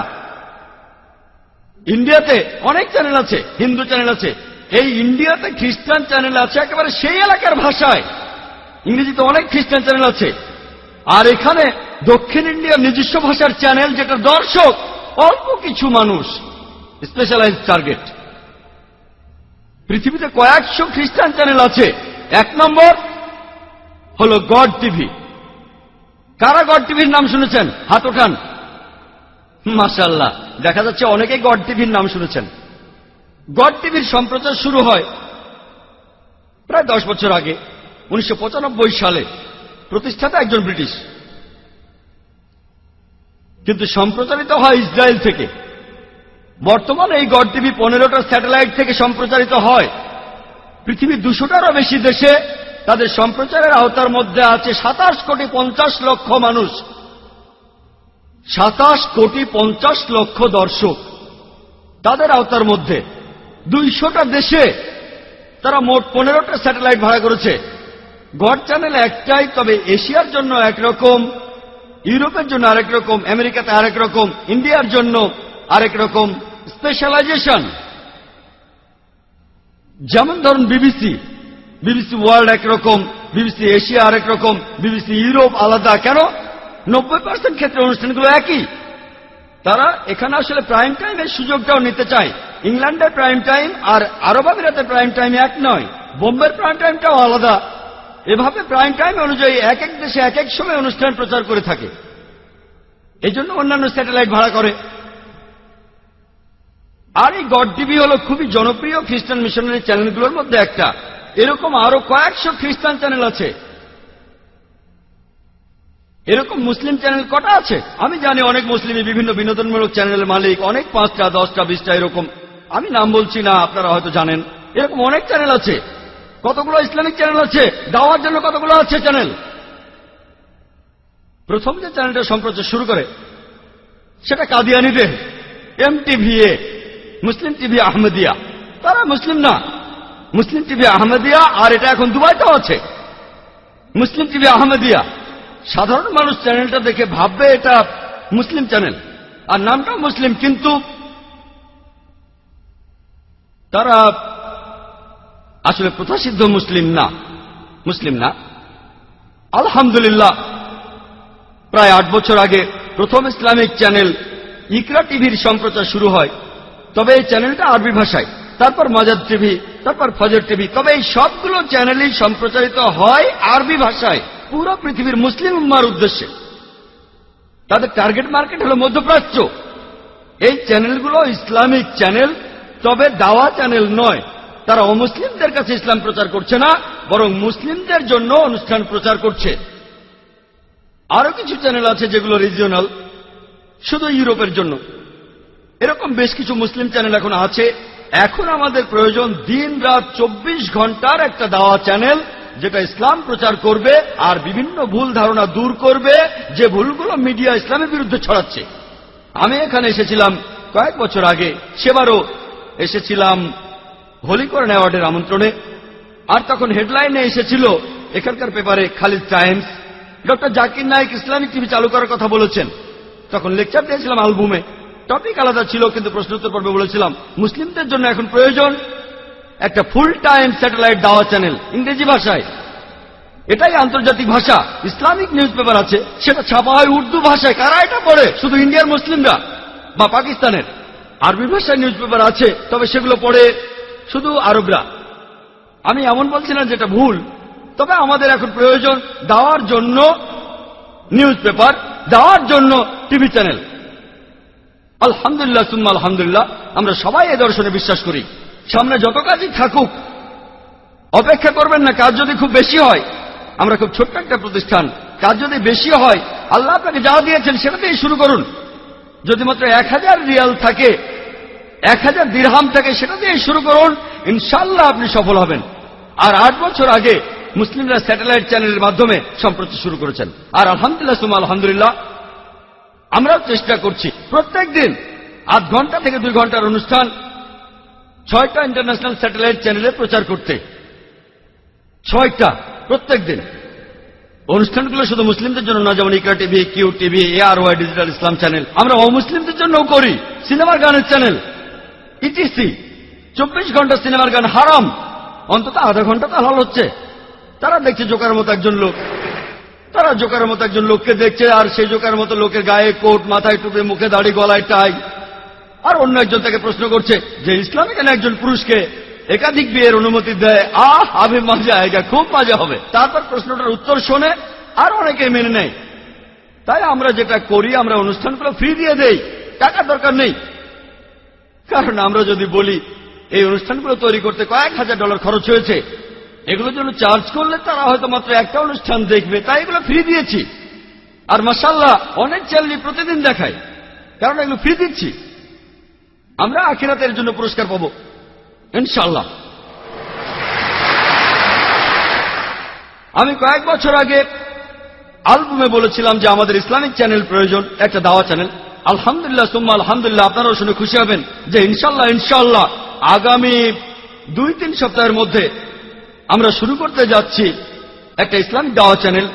ইন্ডিয়াতে অনেক চ্যানেল আছে, হিন্দু চ্যানেল আছে। এই ইন্ডিয়াতে খ্রিস্টান চ্যানেল আছে একেবারে সেই এলাকার ভাষায়। ইংরেজিতে অনেক খ্রিস্টান চ্যানেল আছে। আর এখানে দক্ষিণ ইন্ডিয়ার নিজস্ব ভাষার চ্যানেল, যেটা দর্শক অল্প কিছু মানুষ, স্পেশালাইজড টার্গেট। পৃথিবীতে কয়েকশো খ্রিস্টান চ্যানেল আছে। 1 নম্বর হল গড টিভি। কারা গড টিভির নাম শুনেছেন? হাত ওঠান। মাশাআল্লাহ, দেখা যাচ্ছে অনেকেই গড টিভির নাম শুনেছেন। গড টিভির সম্প্রচার শুরু হয় প্রায় 10 বছর আগে, 1995 সালে। প্রতিষ্ঠাতা একজন ব্রিটিশ, কিন্তু সম্প্রচারিত হয় ইসরায়েল থেকে। বর্তমানে এই গড টিভি 15টা স্যাটেলাইট থেকে সম্প্রচারিত হয়। পৃথিবীর 200টারও বেশি দেশে তাদের সম্প্রচারের আওতার মধ্যে আছে 27,50,00,000 মানুষ, 27,50,00,000 দর্শক তাদের আওতার মধ্যে। 200টা দেশে তারা মোট 15টা স্যাটেলাইট ভাড়া করেছে। গড চ্যানেল একটাই, তবে এশিয়ার জন্য একরকম, ইউরোপের জন্য আরেক রকম, আমেরিকাতে আরেক রকম, ইন্ডিয়ার জন্য আরেক রকম স্পেশালাইজেশন। যেমন ধরুন বিবিসি ওয়ার্ল্ড একরকম, বিবিসি এশিয়া আরেক রকম, বিবিসি ইউরোপ আলাদা। কেন? 90% ক্ষেত্রে অনুষ্ঠানগুলো একই। তারা এখানে আসলে প্রাইম টাইমের সুযোগটাও নিতে চায়। ইংল্যান্ডের প্রাইম টাইম আর আরব আমিরাতের প্রাইম টাইম এক নয়, বোম্বের প্রাইম টাইমটাও আলাদা। এভাবে প্রাইম টাইম অনুযায়ী এক এক দেশে এক এক সময় অনুষ্ঠান প্রচার করে থাকে। এই জন্য অন্যান্য স্যাটেলাইট ভাড়া করে। আর এই গড টিভি হল খুবই জনপ্রিয় খ্রিস্টান মিশনারি চ্যানেলগুলোর মধ্যে একটা। এরকম আরো কয়েকশো খ্রিস্টান চ্যানেল আছে। এরকম মুসলিম চ্যানেল কটা আছে? আমি জানি অনেক মুসলিমই বিভিন্ন বিনোদনমূলক চ্যানেলের মালিক, অনেক 5টা 10টা 20টা এরকম। আমি নাম বলছি না, আপনারা হয়তো জানেন। এরকম অনেক চ্যানেল আছে। কতগুলো ইসলামিক চ্যানেল আছে? দাওয়ার জন্য কতগুলো আছে চ্যানেল? প্রথম যে চ্যানেলটা সম্প্রচার শুরু করে সেটা কাদিয়ানীদের MTVA, মুসলিম টিভি আহমদিয়া। তারা মুসলিম না, মুসলিম টিভি আহমদিয়া। আর এটা এখন দুবাইতেও আছে, মুসলিম টিভি আহমদিয়া। সাধারণ মানুষ চ্যানেলটা দেখে ভাববে এটা মুসলিম চ্যানেল, আর নামটা মুসলিম, কিন্তু তারা আসলে প্রথাসিদ্ধ মুসলিম না। আলহামদুলিল্লাহ, প্রায় 8 বছর আগে প্রথম ইসলামিক চ্যানেল ইকরা টিভির সম্প্রচার শুরু হয়। তবে এই চ্যানেলটা আরবি ভাষায়, তারপর মাজাদ টিভি, তারপর ফজর টিভি। তবে এই সবগুলো চ্যানেলই সম্প্রচারিত হয় আরবি ভাষায়, পুরো পৃথিবীর মুসলিম উম্মার উদ্দেশ্যে। তাদের টার্গেট মার্কেট হল মধ্যপ্রাচ্য। এই চ্যানেলগুলো ইসলামিক চ্যানেল, তবে দাওয়া চ্যানেল নয়। তারা অমুসলিমদের কাছে ইসলাম প্রচার করছে না, বরং মুসলিমদের জন্য অনুষ্ঠান প্রচার করছে। আরো কিছু চ্যানেল আছে যেগুলো রিজিওনাল, শুধু ইউরোপের জন্য। এরকম বেশ কিছু মুসলিম চ্যানেল এখন আছে। এখন আমাদের প্রয়োজন দিন রাত 24 ঘন্টার একটা দাওয়া চ্যানেল, যেটা ইসলাম প্রচার করবে আর বিভিন্ন ভুল ধারণা দূর করবে, যে ভুলগুলো মিডিয়া ইসলামের বিরুদ্ধে ছড়াচ্ছে। আমি এখানে এসেছিলাম কয়েক বছর আগে, সেবারও এসেছিলাম হলিকরণ অ্যাওয়ার্ডের আমন্ত্রণে। আর তখন হেডলাইনে এসেছিল এখানকার পেপারে, Khaleej Times, doctor Zakir Naik Islamic TV চালু করার কথা বলেছেন। তখন লেকচার দিয়েছিলাম আলবুমে, টপিক আলাদা ছিল, কিন্তু প্রশ্নোত্তর পর্বে বলেছিলাম মুসলিমদের জন্য এখন প্রয়োজন একটা ফুল টাইম স্যাটেলাইট দাওয়া চ্যানেল ইংরেজি ভাষায়। এটাই আন্তর্জাতিক ভাষা। ইসলামিক নিউজ পেপার আছে, সেটা ছাপা হয় উর্দু ভাষায়। কারা এটা পড়ে? শুধু ইন্ডিয়ার মুসলিমরা বা পাকিস্তানের। আরবি ভাষায় নিউজ পেপার আছে, তবে সেগুলো পড়ে শুধু আরবরা। আমি এমন বলছি না যেটা ভুল, তবে আমাদের এখন প্রয়োজন দাওয়ার জন্য নিউজ পেপার, দাওয়ার জন্য টিভি চ্যানেল। আলহামদুলিল্লাহ সুম্মা আলহামদুলিল্লাহ, আমরা সবাই এ দর্শনে বিশ্বাস করি। সামনে যত কাজই থাকুক, অপেক্ষা করবেন না কাজ যদি খুব বেশি হয়। আমরা খুব ছোট্ট একটা প্রতিষ্ঠান, কাজ যদি বেশি হয়, আল্লাহ আপনাকে যা দিয়েছেন সেটা দিয়েই শুরু করুন। যদি মাত্র 1000 রিয়াল থাকে, 1000 দিরহাম থাকে, সেটা দিয়েই শুরু করুন। ইনশাআল্লাহ আপনি সফল হবেন। আর 8 বছর আগে মুসলিমরা স্যাটেলাইট চ্যানেলের মাধ্যমে সম্প্রচার শুরু করেছেন। আর আলহামদুলিল্লাহ সুম্মা আলহামদুলিল্লাহ, আমরাও চেষ্টা করছি প্রত্যেক দিন আধ ঘন্টা থেকে 2 ঘন্টার অনুষ্ঠান 6টা ইন্টারন্যাশনাল স্যাটেলাইট চ্যানেলে প্রচার করতে। 6টা প্রত্যেক দিন। অনুষ্ঠানগুলো শুধু মুসলিমদের জন্য না, যেমন Iqra TV, Q TV, ARY digital ইসলাম চ্যানেল। আমরা অমুসলিমদের জন্যও করি। সিনেমার গানের চ্যানেল ইটিসি, 24 ঘন্টা সিনেমার গান হারাম, অন্তত আধা ঘন্টা তো হালাল হচ্ছে। তারা দেখছে জোকার মতো একজন লোক, তারা জোকার মতো একজন লোককে দেখছে, আর সেই জোকার মতো লোকের গায়ে কোট, মাথায় টুপি, মুখে দাড়ি, গলায় টাই। আর অন্য একজন তাকে প্রশ্ন করছে যে ইসলামে কেন একজন পুরুষকে একাধিক বিয়ের অনুমতি দেয়? আবে মজা আয়েগা, খুব মজা হবে। তারপর প্রশ্নটার উত্তর শোনে আর অনেকে মেনে নেয়। তাই আমরা যেটা করি, আমরা অনুষ্ঠানগুলো ফ্রি দিয়ে দেই, টাকার দরকার নেই। কারণ আমরা যদি বলি এই অনুষ্ঠানগুলো তৈরি করতে কয়েক হাজার ডলার খরচ হয়েছে, এগুলোর জন্য চার্জ করলে তারা হয়তো মাত্র একটা অনুষ্ঠান দেখবে, তাই এগুলো ফ্রি দিয়েছি। আর মাশাআল্লাহ অনেক চ্যানেলই প্রতিদিন দেখায়, কারণ এগুলো ফ্রি দিচ্ছি। আমরা আখিরাতের জন্য পুরস্কার পাবো ইনশাআল্লাহ। আমি কয়েক বছর আগে আলবুমে বলেছিলাম যে আমাদের ইসলামিক চ্যানেল প্রয়োজন, একটা দাওয়া চ্যানেল। আলহামদুলিল্লাহ সুম্মা আলহামদুলিল্লাহ, আপনারাও শুনে খুশি হবেন যে ইনশাআল্লাহ আগামী 2-3 সপ্তাহের মধ্যে আমরা শুরু করতে যাচ্ছি একটা ইসলামিক দাওয়া চ্যানেল।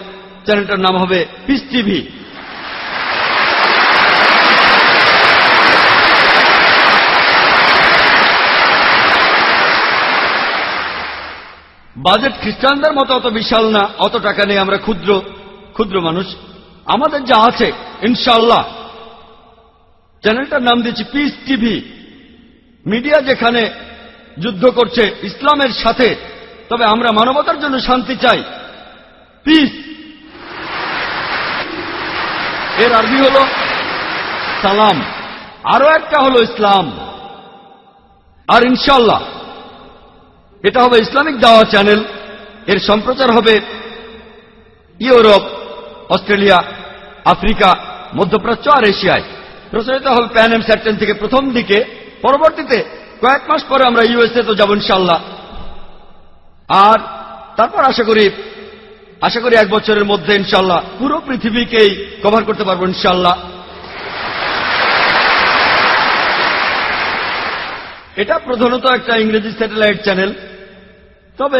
চ্যানেলটার নাম হবে পিস টিভি। বাজেট খ্রিস্টানদের মতো অত বিশাল না, অত টাকা নেই, আমরা ক্ষুদ্র মানুষ। আমাদের যা আছে ইনশাআল্লাহ। চ্যানেলটার নাম দিয়েছি পিস টিভি। মিডিয়া যেখানে যুদ্ধ করছে ইসলামের সাথে, তবে আমরা মানবতার জন্য শান্তি চাই। পিস এর আরবি হল সালাম, আরো একটা হলো ইসলাম। আর ইনশাআল্লাহ এটা হবে ইসলামিক দাওয়া চ্যানেল। এর সম্প্রচার হবে ইউরোপ, অস্ট্রেলিয়া, আফ্রিকা, মধ্যপ্রাচ্য আর এশিয়ায়। প্রচারিত হবে প্যান এম স্যাট 10 থেকে প্রথম দিকে। পরবর্তীতে কয়েক মাস পরে আমরা ইউএসএ তো যাব ইনশাআল্লাহ। আর তারপর আশা করি 1 বছরের মধ্যে ইনশাআল্লাহ পুরো পৃথিবীকেই কভার করতে পারবো ইনশাআল্লাহ। এটা প্রধানত একটা ইংরেজি স্যাটেলাইট চ্যানেল। তবে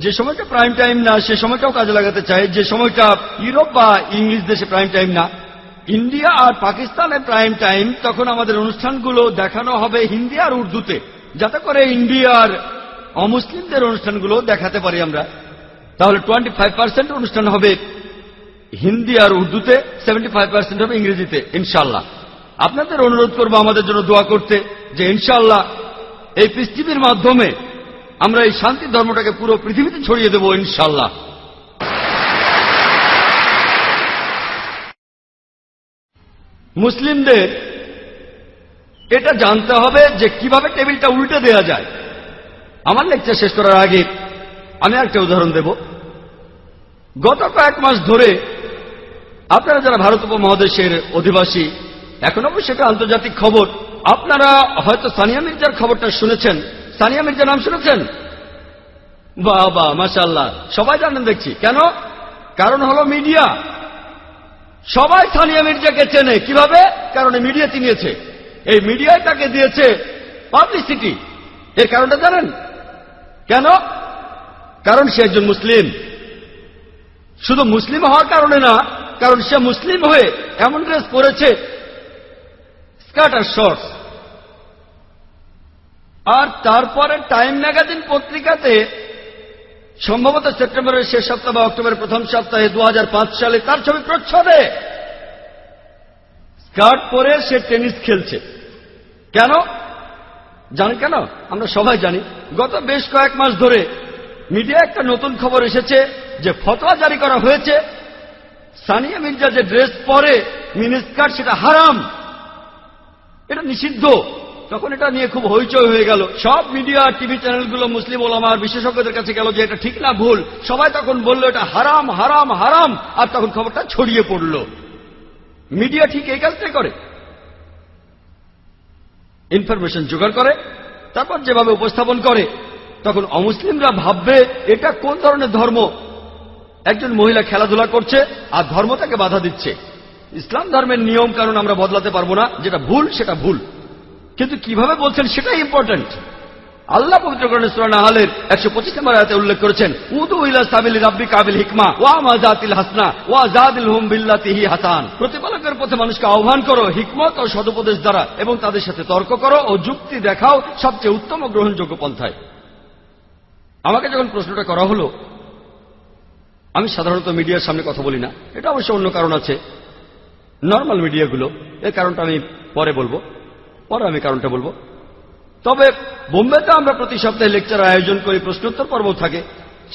যে সময়টা প্রাইম টাইম না সে সময়টাও কাজে লাগাতে চাই। যে সময়টা ইউরোপ বা ইংলিশ দেশে প্রাইম টাইম না, ইন্ডিয়া আর পাকিস্তানের প্রাইম টাইম, তখন আমাদের অনুষ্ঠানগুলো দেখানো হবে হিন্দি আর উর্দুতে, যাতে করে ইন্ডিয়ার অমুসলিমদের অনুষ্ঠানগুলো দেখাতে পারি আমরা। তাহলে 25% অনুষ্ঠান হবে হিন্দি আর উর্দুতে, 75% হবে ইংরেজিতে ইনশাআল্লাহ। আপনাদের অনুরোধ করবো আমাদের জন্য দোয়া করতে, যে ইনশাআল্লাহ এই পিস টিভির মাধ্যমে আমরা এই শান্তি ধর্মটাকে পুরো পৃথিবীতে ছড়িয়ে দেব ইনশাআল্লাহ। মুসলিমদের এটা জানতে হবে যে কিভাবে টেবিলটা উল্টে দেয়া যায়। আমার লেকচার শেষ করার আগে আমি একটা উদাহরণ দেব। গত কয়েক মাস ধরে আপনারা যারা ভারত উপমহাদেশের অধিবাসী, এখন অবশ্য সেটা আন্তর্জাতিক খবর, আপনারা হয়তো সানিয়া মির্জার খবরটা শুনেছেন। সানিয়া মির্জা নাম শুনেছেন? বাহ বাহ, মাশাআল্লাহ, সবাই জানেন দেখছি। কেন? কারণ হলো মিডিয়া। সবাই সানিয়া মির্জাকে চেনে। কিভাবে? কারণ এই মিডিয়া চিনিয়েছে। এই মিডিয়ায় তাকে দিয়েছে পাবলিসিটি। এর কারণটা জানেন কেন? কারণ সে একজন মুসলিম। শুধু মুসলিম হওয়ার কারণে না, কারণ সে মুসলিম হয়ে এমন ড্রেস পরেছে, স্কার্ট আর শর্টস। আর তারপরে টাইম ম্যাগাজিন পত্রিকাতে সম্ভবত সেপ্টেম্বরের শেষ সপ্তাহ বা অক্টোবরের প্রথম সপ্তাহে 2005 সালে তার ছবি প্রচ্ছদে। স্কার্ট পরে সে টেনিস খেলছে। কেন জানেন? কেন? আমরা সবাই জানি। গত বেশ কয়েক মাস ধরে মিডিয়া একটা নতুন খবর এসেছে যে ফতোয়া জারি করা হয়েছে সানিয়া মির্জা যে ড্রেস পরে মিনি স্কার্ট, সেটা হারাম, এটা নিষিদ্ধ। তখন এটা নিয়ে খুব হইচই হয়ে গেল। সব মিডিয়া, টিভি চ্যানেলগুলো মুসলিম ওলামা আর বিশেষজ্ঞদের কাছে গেল যে এটা ঠিক না ভুল। সবাই তখন বলল এটা হারাম হারাম হারাম। আর তখন খবরটা ছড়িয়ে পড়ল। মিডিয়া ঠিক এই কাজটাই করে, ইনফরমেশন জোগাড় করে, তারপর যেভাবে উপস্থাপন করে, তখন অমুসলিমরা ভাববে এটা কোন ধরনের ধর্ম। একজন মহিলা খেলাধুলা করছে আর ধর্ম তাকে বাধা দিচ্ছে। ইসলাম ধর্মের নিয়ম কারণ আমরা বদলাতে পারবো না। যেটা ভুল সেটা ভুল, কিন্তু কিভাবে বলছেন সেটাই ইম্পর্টেন্ট। আল্লাহ পবিত্র কোরআনে সূরা নাহলের 125 নম্বর আয়াতে উল্লেখ করেছেন, উদু ইলা সাবিলি রাব্বিকা বিল হিকমা ওয়া মাযাতিল হাসনা ওয়া জাদিলহুম বিল্লাতি হি হাসান। প্রতিপালকের পথে মানুষকে আহ্বান করো হিকমত ও সদুপদেশ দ্বারা, এবং তাদের সাথে তর্ক করো ও যুক্তি দেখাও সবচেয়ে উত্তম ও গ্রহণযোগ্য পন্থায়। আমাকে যখন প্রশ্নটা করা হলো, আমি সাধারণত মিডিয়ার সামনে কথা বলি না। এটা অবশ্য অন্য কারণ আছে, নর্মাল মিডিয়াগুলো। এর কারণটা আমি পরে বলবো, আমি কারণটা বলবো। তবে বোম্বেতে আমরা প্রতি সপ্তাহে লেকচার আয়োজন করি, প্রশ্নোত্তর পর্ব থাকে।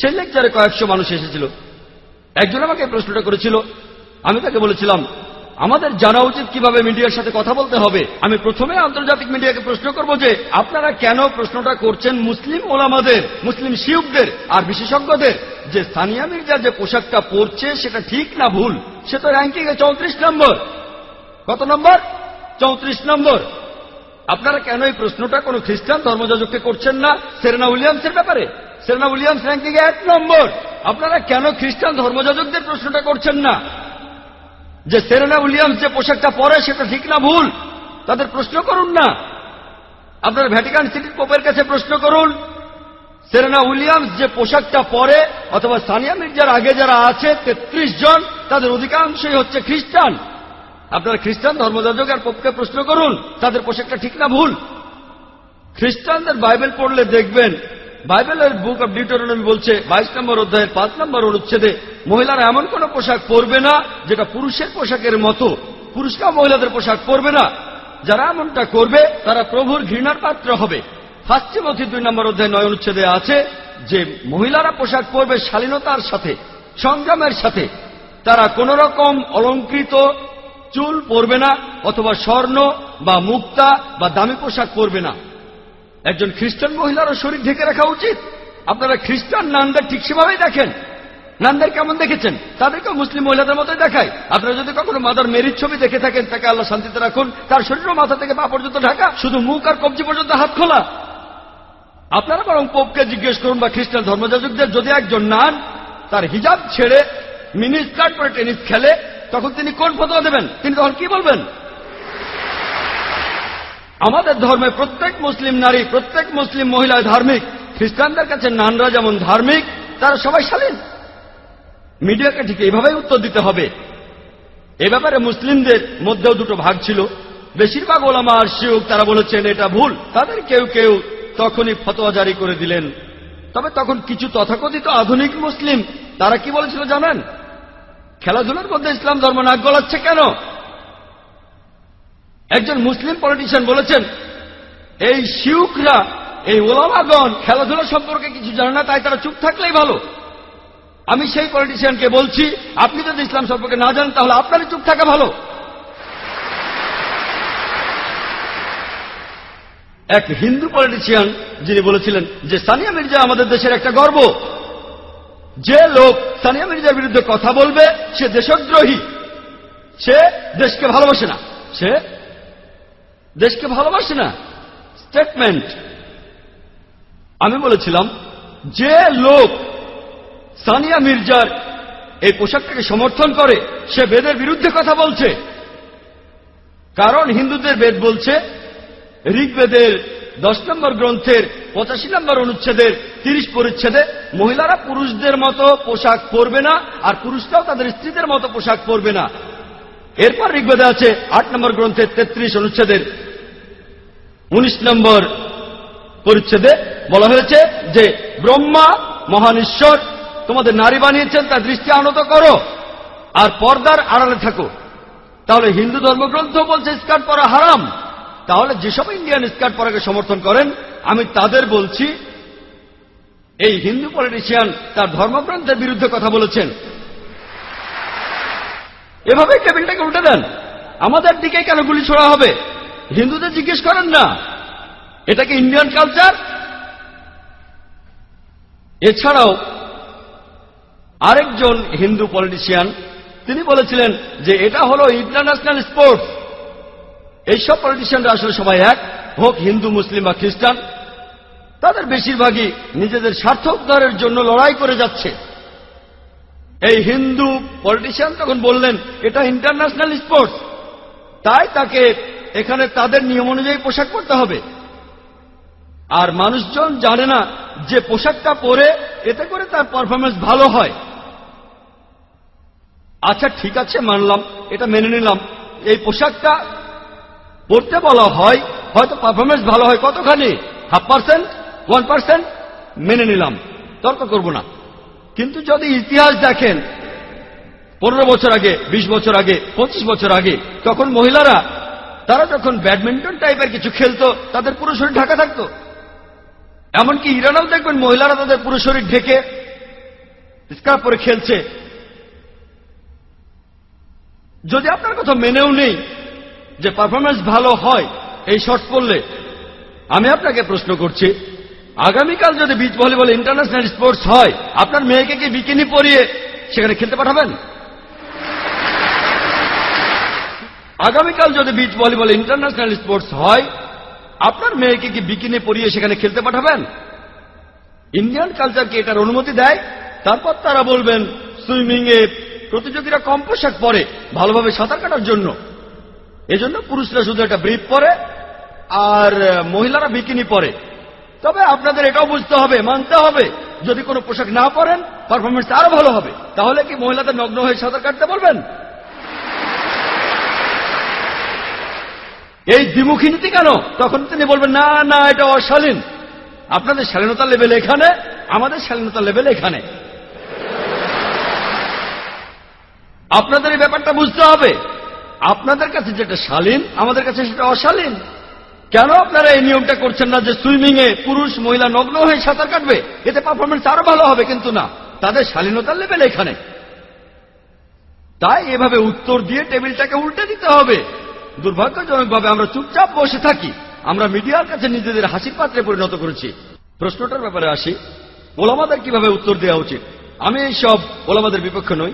সেই লেকচারে কয়েকশো মানুষ এসেছিল। একজন আমাকে প্রশ্নটা করেছিল, আমি তাকে বলেছিলাম আমাদের জানা উচিত কিভাবে মিডিয়ার সাথে কথা বলতে হবে। আমি প্রথমে আন্তর্জাতিক মিডিয়াকে প্রশ্ন করব যে আপনারা কেন প্রশ্নটা করছেন মুসলিম ওলামাদের, মুসলিম শিয়ুখদের আর বিশেষজ্ঞদের, যে সানিয়া মির্জা যে পোশাকটা পরছে সেটা ঠিক না ভুল। সে তো র্যাঙ্কিংয়ে 34 নম্বর। কত নম্বর? 34 নম্বর। আপনারা কেন এই প্রশ্নটা কোনো খ্রিস্টান ধর্মযাজককে করছেন না সেরেনা উইলিয়ামসের ব্যাপারে? সেরেনা উইলিয়ামস র্যাঙ্কিংয়ে 1 নম্বর। আপনারা কেন খ্রিস্টান ধর্মযাজকদের প্রশ্নটা করছেন না যে সেরেনা উইলিয়ামস যে পোশাকটা পরে সেটা ঠিক না ভুল? তাদের প্রশ্ন করুন না। আপনারা ভ্যাটিকান সিটির পোপের কাছে প্রশ্ন করুন, সেরেনা উইলিয়ামস যে পোশাকটা পরে, অথবা সানিয়া মির্জার আগে যারা আছে 33 জন, তাদের অধিকাংশই হচ্ছে খ্রিস্টান। আপনারা খ্রিস্টান ধর্মযাজক আর পোপকে প্রশ্ন করুন তাদের পোশাকটা ঠিক না ভুল। খ্রিস্টানদের বাইবেল পড়লে দেখবেন, বাইবেলের বুক অব ডিউটেরোনমি বলছে 22 নম্বর অধ্যায়ের 5 নম্বর অনুচ্ছেদে মহিলারা এমন কোন পোশাক পরবে না যেটা পুরুষের পোশাকের মতো। পুরুষরাও মহিলাদের পোশাক পরবে না। যারা এমনটা করবে তারা প্রভুর ঘৃণার পাত্র হবে। 1 তিমথি 2 নম্বর অধ্যায় 9 অনুচ্ছেদে আছে যে মহিলারা পোশাক পরবে শালীনতার সাথে, সংযমের সাথে। তারা কোন রকম অলংকৃত চুল পরবে না, অথবা স্বর্ণ বা মুক্তা বা দামি পোশাক পরবে না। একজন খ্রিস্টান মহিলারও শরীর ঢেকে রাখা উচিত। আপনারা খ্রিস্টান নানদের ঠিক সেভাবেই দেখেন। নানদের কেমন দেখেছেন? তাদেরকেও মুসলিম মহিলাদের মতোই দেখায়। আপনারা যদি কখনো মাদার মেরির ছবি দেখে থাকেন, তাকে আল্লাহ শান্তিতে রাখুন, তার শরীরও মাথা থেকে পা পর্যন্ত ঢাকা, শুধু মুখ আর কবজি পর্যন্ত হাত খোলা। আপনারা বরং পোপকে জিজ্ঞেস করুন বা খ্রিস্টান ধর্মযাজকদের, যদি একজন নান তার হিজাব ছেড়ে মিনি স্কার্ট পরে টেনিস খেলে, তখন তিনি কোন ফতোয়া দেবেন? তিনি তখন কি বলবেন? আমাদের ধর্মে প্রত্যেক মুসলিম নারী, প্রত্যেক মুসলিম মহিলা ধার্মিক। খ্রিস্টানদের কাছে নানরা যেমন ধার্মিক, তারা সবাই শালীন। মিডিয়াকে ঠিক এইভাবেই উত্তর দিতে হবে। এ ব্যাপারে মুসলিমদের মধ্যেও দুটো ভাগ ছিল। বেশিরভাগ ওলামা আর শিয়ুখ তারা বলেছেন এটা ভুল। তাদের কেউ কেউ তখনই ফতোয়া জারি করে দিলেন। তবে তখন কিছু তথাকথিত আধুনিক মুসলিম তারা কি বলেছিল জানেন? খেলাধুলার মধ্যে ইসলাম ধর্ম নাক গলাচ্ছে কেন? একজন মুসলিম পলিটিশিয়ান বলেছেন, এই শিয়ুখরা, এই ওলামাগণ খেলাধুলা সম্পর্কে কিছু জানে না, তাই তারা চুপ থাকলেই ভালো। আমি সেই পলিটিশিয়ানকে বলছি, আপনি যদি ইসলাম সম্পর্কে না জানেন তাহলে আপনারই চুপ থাকা ভালো। এক হিন্দু পলিটিশিয়ান যিনি বলেছিলেন যে সানিয়া মির্জা আমাদের দেশের একটা গর্ব। যে লোক সানিয়া মির্জার বিরুদ্ধে কথা বলবে সে দেশদ্রোহী, সে দেশকে ভালোবাসে না, সে দেশকে ভালোবাসে না। স্টেটমেন্ট। আমি বলেছিলাম, যে লোক সানিয়া মির্জার এই পোশাকটাকে সমর্থন করে সে বেদের বিরুদ্ধে কথা বলছে। কারণ হিন্দুদের বেদ বলছে, ঋগ্বেদের 10 নম্বর গ্রন্থের 85 নম্বর অনুচ্ছেদের 30 পরিচ্ছেদে মহিলারা পুরুষদের মতো পোশাক পরবে না, আর পুরুষরাও তাদের স্ত্রীদের মতো পোশাক পরবে না। এরপর ঋগ্বেদে আছে 8 নম্বর গ্রন্থের 33 অনুচ্ছেদের 19 নম্বর পরিচ্ছেদে বলা হয়েছে যে ব্রহ্মা মহান ঈশ্বর তোমাদের নারী বানিয়েছেন, তার দৃষ্টি আনত করো আর পর্দার আড়ালে থাকো। তাহলে হিন্দু ধর্মগ্রন্থ বলছে স্কার্ট পরা হারাম। তাহলে যেসব ইন্ডিয়ান স্কার্ট পরাকে সমর্থন করেন, আমি তাদের বলছি, এই হিন্দু পলিটিশিয়ান তার ধর্মগ্রন্থের বিরুদ্ধে কথা বলেছেন। এভাবে টেবিলটাকে উল্টে দেন। আমাদের দিকে কেন গুলি ছোড়া হবে? হিন্দুদের জিজ্ঞেস করেন না এটা কি ইন্ডিয়ান কালচার। এছাড়াও আরেকজন হিন্দু পলিটিশিয়ান তিনি বলেছিলেন যে এটা হলো ইন্টারন্যাশনাল স্পোর্টস। এইসব পলিটিশিয়ানরা আসলে সবাই এক, হোক হিন্দু, মুসলিম বা খ্রিস্টান। তাদের বেশিরভাগই নিজেদের স্বার্থ উদ্ধারের জন্য লড়াই করে যাচ্ছে। এই হিন্দু পলিটিশিয়ান তখন বললেন এটা ইন্টারন্যাশনাল স্পোর্টস, তাই তাকে এখানে তাদের নিয়ম অনুযায়ী পোশাক পরতে হবে। আর মানুষজন জানে না যে পোশাকটা পরে এতে করে তার পারফরমেন্স ভালো হয়। আচ্ছা ঠিক আছে, মানলাম, এটা মেনে নিলাম। এই পোশাকটা পড়তে বলা হয়, হয়তো পারফরমেন্স ভালো হয় কতখানি, 0.5%, 1%, মেনে নিলাম, তর্ক করব না। কিন্তু যদি ইতিহাস দেখেন 15 বছর আগে, 20 বছর আগে, 25 বছর আগে, তখন মহিলারা তারা যখন ব্যাডমিন্টন টাইপের কিছু খেলতো তাদের পুরো শরীর ঢাকা থাকতো। এমনকি ইরানেও দেখবেন মহিলারা তাদের পুরো শরীর ঢেকে স্কার্ফ পরে খেলছে। যদি আপনার কথা মেনেও নেই যে পারফরমেন্স ভালো হয় এই শর্টস পরলে, আমি আপনাকে প্রশ্ন করছি, আগামীকাল যদি বিচ ভলিবল ইন্টারন্যাশনাল স্পোর্টস হয়, আপনার মেয়েকে কি বিকিনি পরিয়ে সেখানে খেলতে পাঠাবেন? আগামীকাল যদি বিচ ভলিবল ইন্টারন্যাশনাল স্পোর্টস হয়, আপনার মেয়েকে কি বিকিনি পরিয়ে সেখানে খেলতে পাঠাবেন? ইন্ডিয়ান কালচার কি এটার অনুমতি দেয়? তারপর তারা বলবেন সুইমিং এ প্রতিযোগীরা কম পোশাক পরে ভালোভাবে সাঁতার কাটার জন্য, এজন্য পুরুষরা শুধু একটা ব্রিফ পরে আর মহিলারা বিকিনি পরে। তবে আপনাদের এটাও বুঝতে হবে, মানতে হবে, যদি কোনো পোশাক না পরেন পারফরমেন্স আরো ভালো হবে। তাহলে কি মহিলাদের নগ্ন হয়ে সাঁতার কাটতে বলবেন? এই দ্বিমুখী নীতি কেন? তখন তিনি বলবেন না না, এটা অশালীন। আপনাদের শালীনতার লেভেল এখানে, আমাদের শালীনতার লেভেল এখানে। আপনাদের এই ব্যাপারটা বুঝতে হবে। আপনাদের কাছে যেটা শালীন, আমাদের কাছে সেটা অশালীন। কেন আপনারা এই নিয়মটা করছেন না যে সুইমিং এ পুরুষ মহিলা নগ্ন হয়ে সাঁতার কাটবে, এতে পারফরমেন্স আরো ভালো হবে? কিন্তু না, তাদের শালীনতার লেভেল এখানে। তাই এভাবে উত্তর দিয়ে টেবিলটাকে উল্টে দিতে হবে। দুর্ভাগ্যজনকভাবে আমরা চুপচাপ বসে থাকি। আমরা মিডিয়ার কাছে নিজেদের হাসির পাত্রে পরিণত করেছি। প্রশ্নটার ব্যাপারে আসি, ওলামাদের কিভাবে উত্তর দেওয়া উচিত। আমি এই সব ওলামাদের বিপক্ষে নই।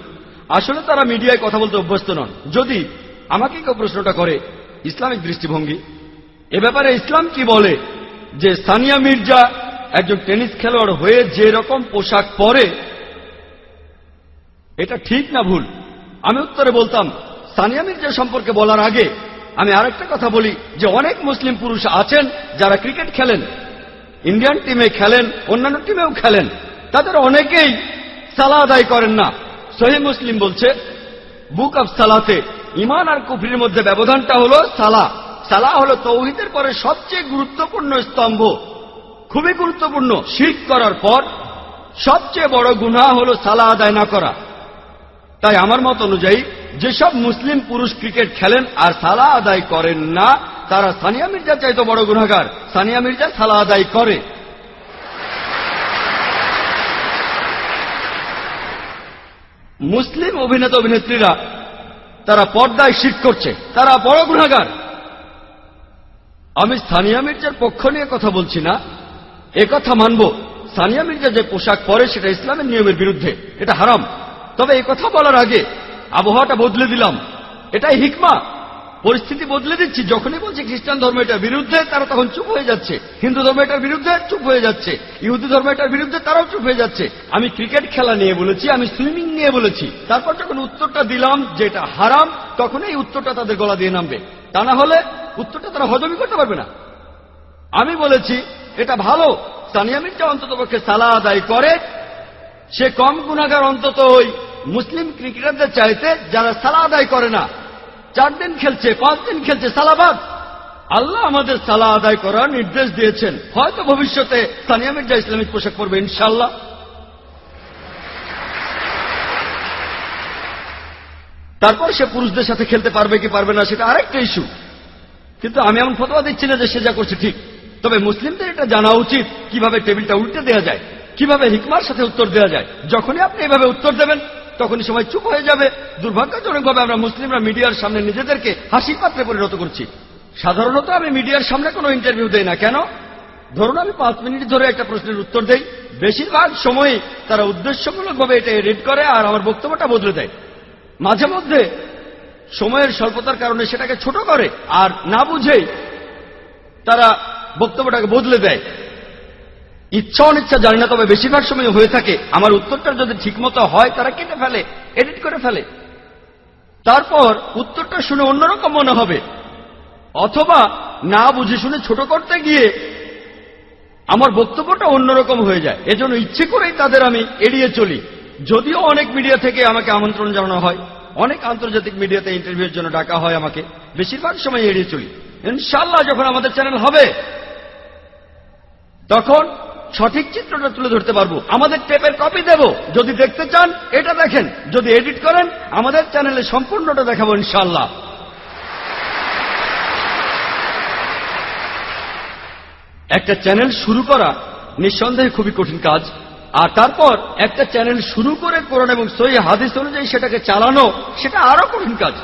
আসলে তারা মিডিয়ায় কথা বলতে অভ্যস্ত নন। যদি আমাকে কেউ প্রশ্নটা করে ইসলামিক দৃষ্টিভঙ্গি এ ব্যাপারে ইসলাম কি বলে যে সানিয়া মির্জা একজন টেনিস খেলোয়াড় হয়ে যে রকম পোশাক পরে এটা ঠিক না ভুল, আমি উত্তরে বলতাম সানিয়া মির্জা সম্পর্কে বলার আগে আমি আরেকটা কথা বলি যে অনেক মুসলিম পুরুষ আছেন যারা ক্রিকেট খেলেন, ইন্ডিয়ান টিমে খেলেন, অন্যান্য টিমেও খেলেন, তাদের অনেকেই সালাহ আদায় করেন না। সহিহ মুসলিম বলছে বুক অব সালাতে ঈমান আর কুফরির মধ্যে ব্যবধানটা হলো সালাহ। সালাহ হলো তাওহীদের পরে সবচেয়ে গুরুত্বপূর্ণ স্তম্ভ, খুবই গুরুত্বপূর্ণ। শিরক করার পর সবচেয়ে বড় গুনাহ হলো সালাহ আদায় না করা। তাই আমার মত অনুযায়ী যেসব মুসলিম পুরুষ ক্রিকেট খেলেন আর সালাহ আদায় করেন না তারা সানিয়া মির্জা চাইতে বড় গুনাহগার। সানিয়া মির্জা সালাহ আদায় করে। মুসলিম অভিনেতা অভিনেত্রীরা তারা পর্দায় শিরক করছে, তারা বড় গুনাহগার। আমি সানিয়া মির্জার পক্ষ নিয়ে কথা বলছি না, একথা মানব সানিয়া মির্জা যে পোশাক পরে সেটা ইসলামের নিয়মের বিরুদ্ধে, এটা হারাম। তবে কথা বলার আগে আবহাওয়াটা বদলে দিলাম, এটাই হিকমা। পরিস্থিতি বদলে দিচ্ছি। যখনই বলছি খ্রিস্টান ধর্ম এটার বিরুদ্ধে, তারা তখন চুপ হয়ে যাচ্ছে। হিন্দু ধর্ম এটার বিরুদ্ধে, চুপ হয়ে যাচ্ছে। ইহুদি ধর্ম এটার বিরুদ্ধে, তারাও চুপ হয়ে যাচ্ছে। আমি ক্রিকেট খেলা নিয়ে বলেছি, আমি সুইমিং নিয়ে বলেছি। তারপর যখন উত্তরটা দিলাম যে এটা হারাম, তখন এই উত্তরটা তাদের গলা দিয়ে নামবে। তা না হলে উত্তরটা তারা হজমই করতে পারবে না। আমি বলেছি এটা ভালো, সানিয়া মির্জা অন্ততপক্ষে সালাহ আদায় করে, সে কম গুনাহগার অন্তত ওই মুসলিম ক্রিকেটারদের চাইতে যারা সালাহ আদায় করে না। 4 দিন খেলছে, 5 দিন খেলছে, সালাবাদ। আল্লাহ আমাদের সালাহ আদায় করার নির্দেশ দিয়েছেন। হয়তো ভবিষ্যতে সানিয়া মির্জা ইসলামিক পোশাক পরবে ইনশাআল্লাহ। তারপর সে পুরুষদের সাথে খেলতে পারবে কি পারবে না সেটা আরেকটা ইস্যু। কিন্তু আমি এমন ফতোয়া দিচ্ছি না যে সে যা করছে ঠিক। তবে মুসলিমদের এটা জানা উচিত কিভাবে টেবিলটা উল্টে দেওয়া যায়, কিভাবে হিকমার সাথে উত্তর দেওয়া যায়। যখনই আপনি এভাবে উত্তর দেবেন তখনই সবাই চুপ হয়ে যাবে। দুর্ভাগ্যজনকভাবে আমরা মুসলিমরা মিডিয়ার সামনে নিজেদেরকে হাসির পাত্রে পরিণত করছি। সাধারণত আমি মিডিয়ার সামনে কোনো ইন্টারভিউ দেই না। কেন? ধরুন আমি 5 মিনিট ধরে একটা প্রশ্নের উত্তর দেই, বেশিরভাগ সময়ই তারা উদ্দেশ্যমূলকভাবে এটা এডিট করে আর আমার বক্তব্যটা বদলে দেয়। মাঝে মধ্যে সময়ের স্বল্পতার কারণে সেটাকে ছোট করে আর না বুঝেই তারা বক্তব্যটাকে বদলে দেয়। ইচ্ছা অনিচ্ছা জানি না, তবে বেশিরভাগ সময় হয়ে থাকে আমার উত্তরটা যদি ঠিকমতো হয় তারা কেটে ফেলে, এডিট করে ফেলে। তারপর উত্তরটা শুনে অন্যরকম মনে হবে, অথবা না বুঝে শুনে ছোট করতে গিয়ে আমার বক্তব্যটা অন্যরকম হয়ে যায়। এজন্য ইচ্ছে করেই তাদের আমি এড়িয়ে চলি। যদিও অনেক মিডিয়া থেকে আমাকে আমন্ত্রণ জানানো হয়, অনেক আন্তর্জাতিক মিডিয়াতে ইন্টারভিউর জন্য ডাকা হয়, আমাকে বেশিরভাগ সময় এড়িয়ে চলি। ইনশাআল্লাহ যখন আমাদের চ্যানেল হবে তখন সঠিক চিত্রটা তুলে ধরতে পারবো। আমাদের টেপের কপি দেব, যদি দেখতে চান এটা দেখেন, যদি এডিট করেন আমাদের চ্যানেলে সম্পূর্ণটা দেখাবো ইনশাআল্লাহ। একটা চ্যানেল শুরু করা নিঃসন্দেহে খুবই কঠিন কাজ, আর তারপর একটা চ্যানেল শুরু করে কোরআন এবং সহিহ হাদিস অনুযায়ী সেটাকে চালানো, সেটা আরো কঠিন কাজ।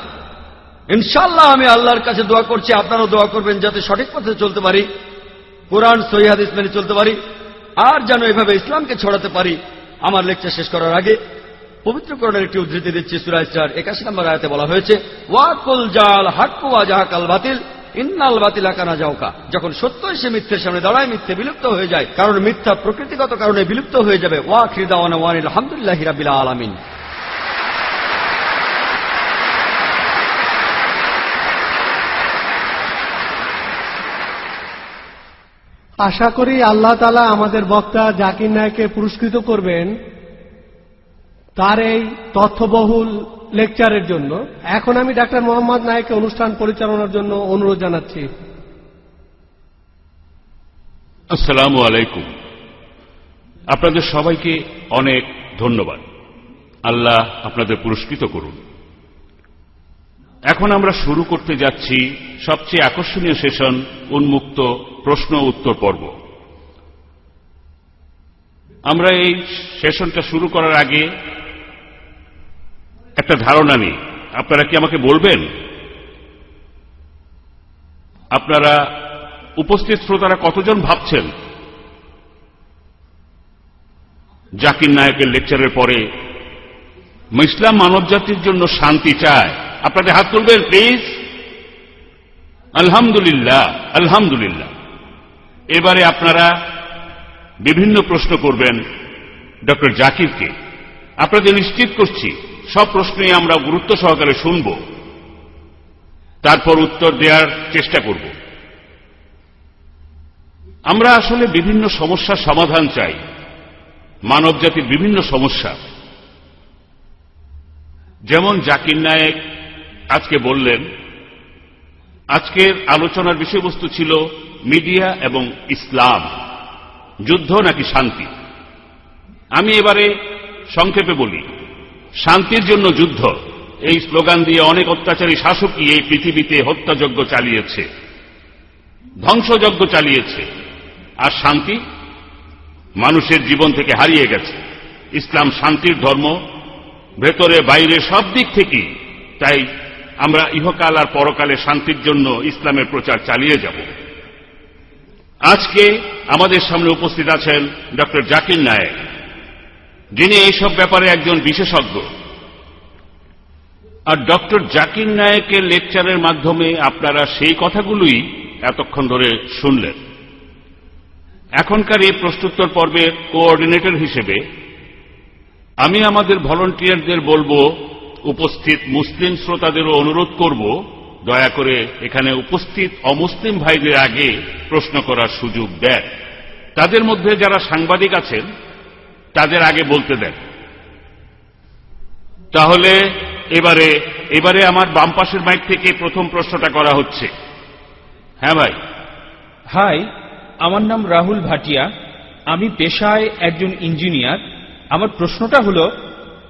ইনশাআল্লাহ আমি আল্লাহর কাছে দোয়া করছি, আপনারাও দোয়া করবেন যাতে সঠিক পথে চলতে পারি, কোরআন সহিহ হাদিস মেনে চলতে পারি, আর যেন এভাবে ইসলামকে ছড়াতে পারি। আমার লেকচার শেষ করার আগে পবিত্র কোরআনের একটি উদ্ধৃতি দিচ্ছি। সূরা ইসরার 81 নম্বর আয়াতে বলা হয়েছে, ওয়া কুল জাল হাক্কু ওয়া জাহাকাল বাতিল ইন্নাল বাতিলা কানা জাউকা। যখন সত্য এসে মিথ্যের সামনে দাঁড়ায় মিথ্যে বিলুপ্ত হয়ে যায়, কারণ মিথ্যা প্রকৃতিগত কারণে বিলুপ্ত হয়ে যাবে। ওয়া আখিরু দাওয়ানা ওয়া আলহামদুলিল্লাহি রাব্বিল আলামিন। আশা করি আল্লাহ তাআলা আমাদের বক্তা জাকির নায়েককে পুরস্কৃত করবেন তার এই তথ্যবহুল লেকচারের জন্য। এখন আমি ডাক্তার মোহাম্মদ নায়েককে অনুষ্ঠান পরিচালনার জন্য অনুরোধ জানাচ্ছি। আসসালামু আলাইকুম। আপনাদের সবাইকে অনেক ধন্যবাদ। আল্লাহ আপনাদের পুরস্কৃত করুন। এখন আমরা শুরু করতে যাচ্ছি সবচেয়ে আকর্ষণীয় সেশন, উন্মুক্ত প্রশ্ন উত্তর পর্ব। আমরা এই সেশনটা শুরু করার আগে একটা ধারণা নিই। আপনারা কি আমাকে বলবেন আপনারা উপস্থিত শ্রোতারা কতজন ভাবছেন জাকির নায়েকের লেকচারের পরে ইসলাম মানবজাতির জন্য শান্তি চায়? আপনাদের হাত তুলবেন প্লিজ। আলহামদুলিল্লাহ, আলহামদুলিল্লাহ। এবারে আপনারা বিভিন্ন প্রশ্ন করবেন ডক্টর জাকিরকে। আপনাদের নিশ্চিত করছি সব প্রশ্নই আমরা গুরুত্ব সহকারে শুনব, তারপর উত্তর দেওয়ার চেষ্টা করব। আমরা আসলে বিভিন্ন সমস্যার সমাধান চাই, মানবজাতির বিভিন্ন সমস্যা। যেমন জাকির নায়েক আজকে বললেন, আজকের আলোচনার বিষয়বস্তু ছিল মিডিয়া এবং ইসলাম, যুদ্ধ নাকি শান্তি। আমি এবারে সংক্ষেপে বলি, শান্তির জন্য যুদ্ধ এই স্লোগান দিয়ে অনেক অত্যাচারী শাসকই এই পৃথিবীতে হত্যাযজ্ঞ চালিয়েছে, ধ্বংসযজ্ঞ চালিয়েছে, আর শান্তি মানুষের জীবন থেকে হারিয়ে গেছে। ইসলাম শান্তির ধর্ম, ভেতরে বাইরে সব দিক থেকেই। তাই আমরা ইহকাল আর পরকালে শান্তির জন্য ইসলামের প্রচার চালিয়ে যাব। আজকে আমাদের সামনে উপস্থিত আছেন ডক্টর জাকির নায়েক, যিনি এইসব ব্যাপারে একজন বিশেষজ্ঞ। আর ডক্টর জাকির নায়েকের লেকচারের মাধ্যমে আপনারা সেই কথাগুলোই এতক্ষণ ধরে শুনলেন। এখনকার এই প্রশ্নোত্তর পর্বের কোঅর্ডিনেটর হিসেবে আমি আমাদের ভলান্টিয়ারদের বলবো, উপস্থিত মুসলিম শ্রোতাদেরও অনুরোধ করব, দয়া করে এখানে উপস্থিত অমুসলিম ভাইদের আগে প্রশ্ন করার সুযোগ দেন। তাদের মধ্যে যারা সাংবাদিক আছেন তাদের আগে বলতে দেন। তাহলে এবারে আমার বাম পাশের মাইক থেকে প্রথম প্রশ্নটা করা হচ্ছে। হ্যাঁ ভাই। হাই, আমার নাম রাহুল ভাটিয়া, আমি পেশায় একজন ইঞ্জিনিয়ার। আমার প্রশ্নটা হল,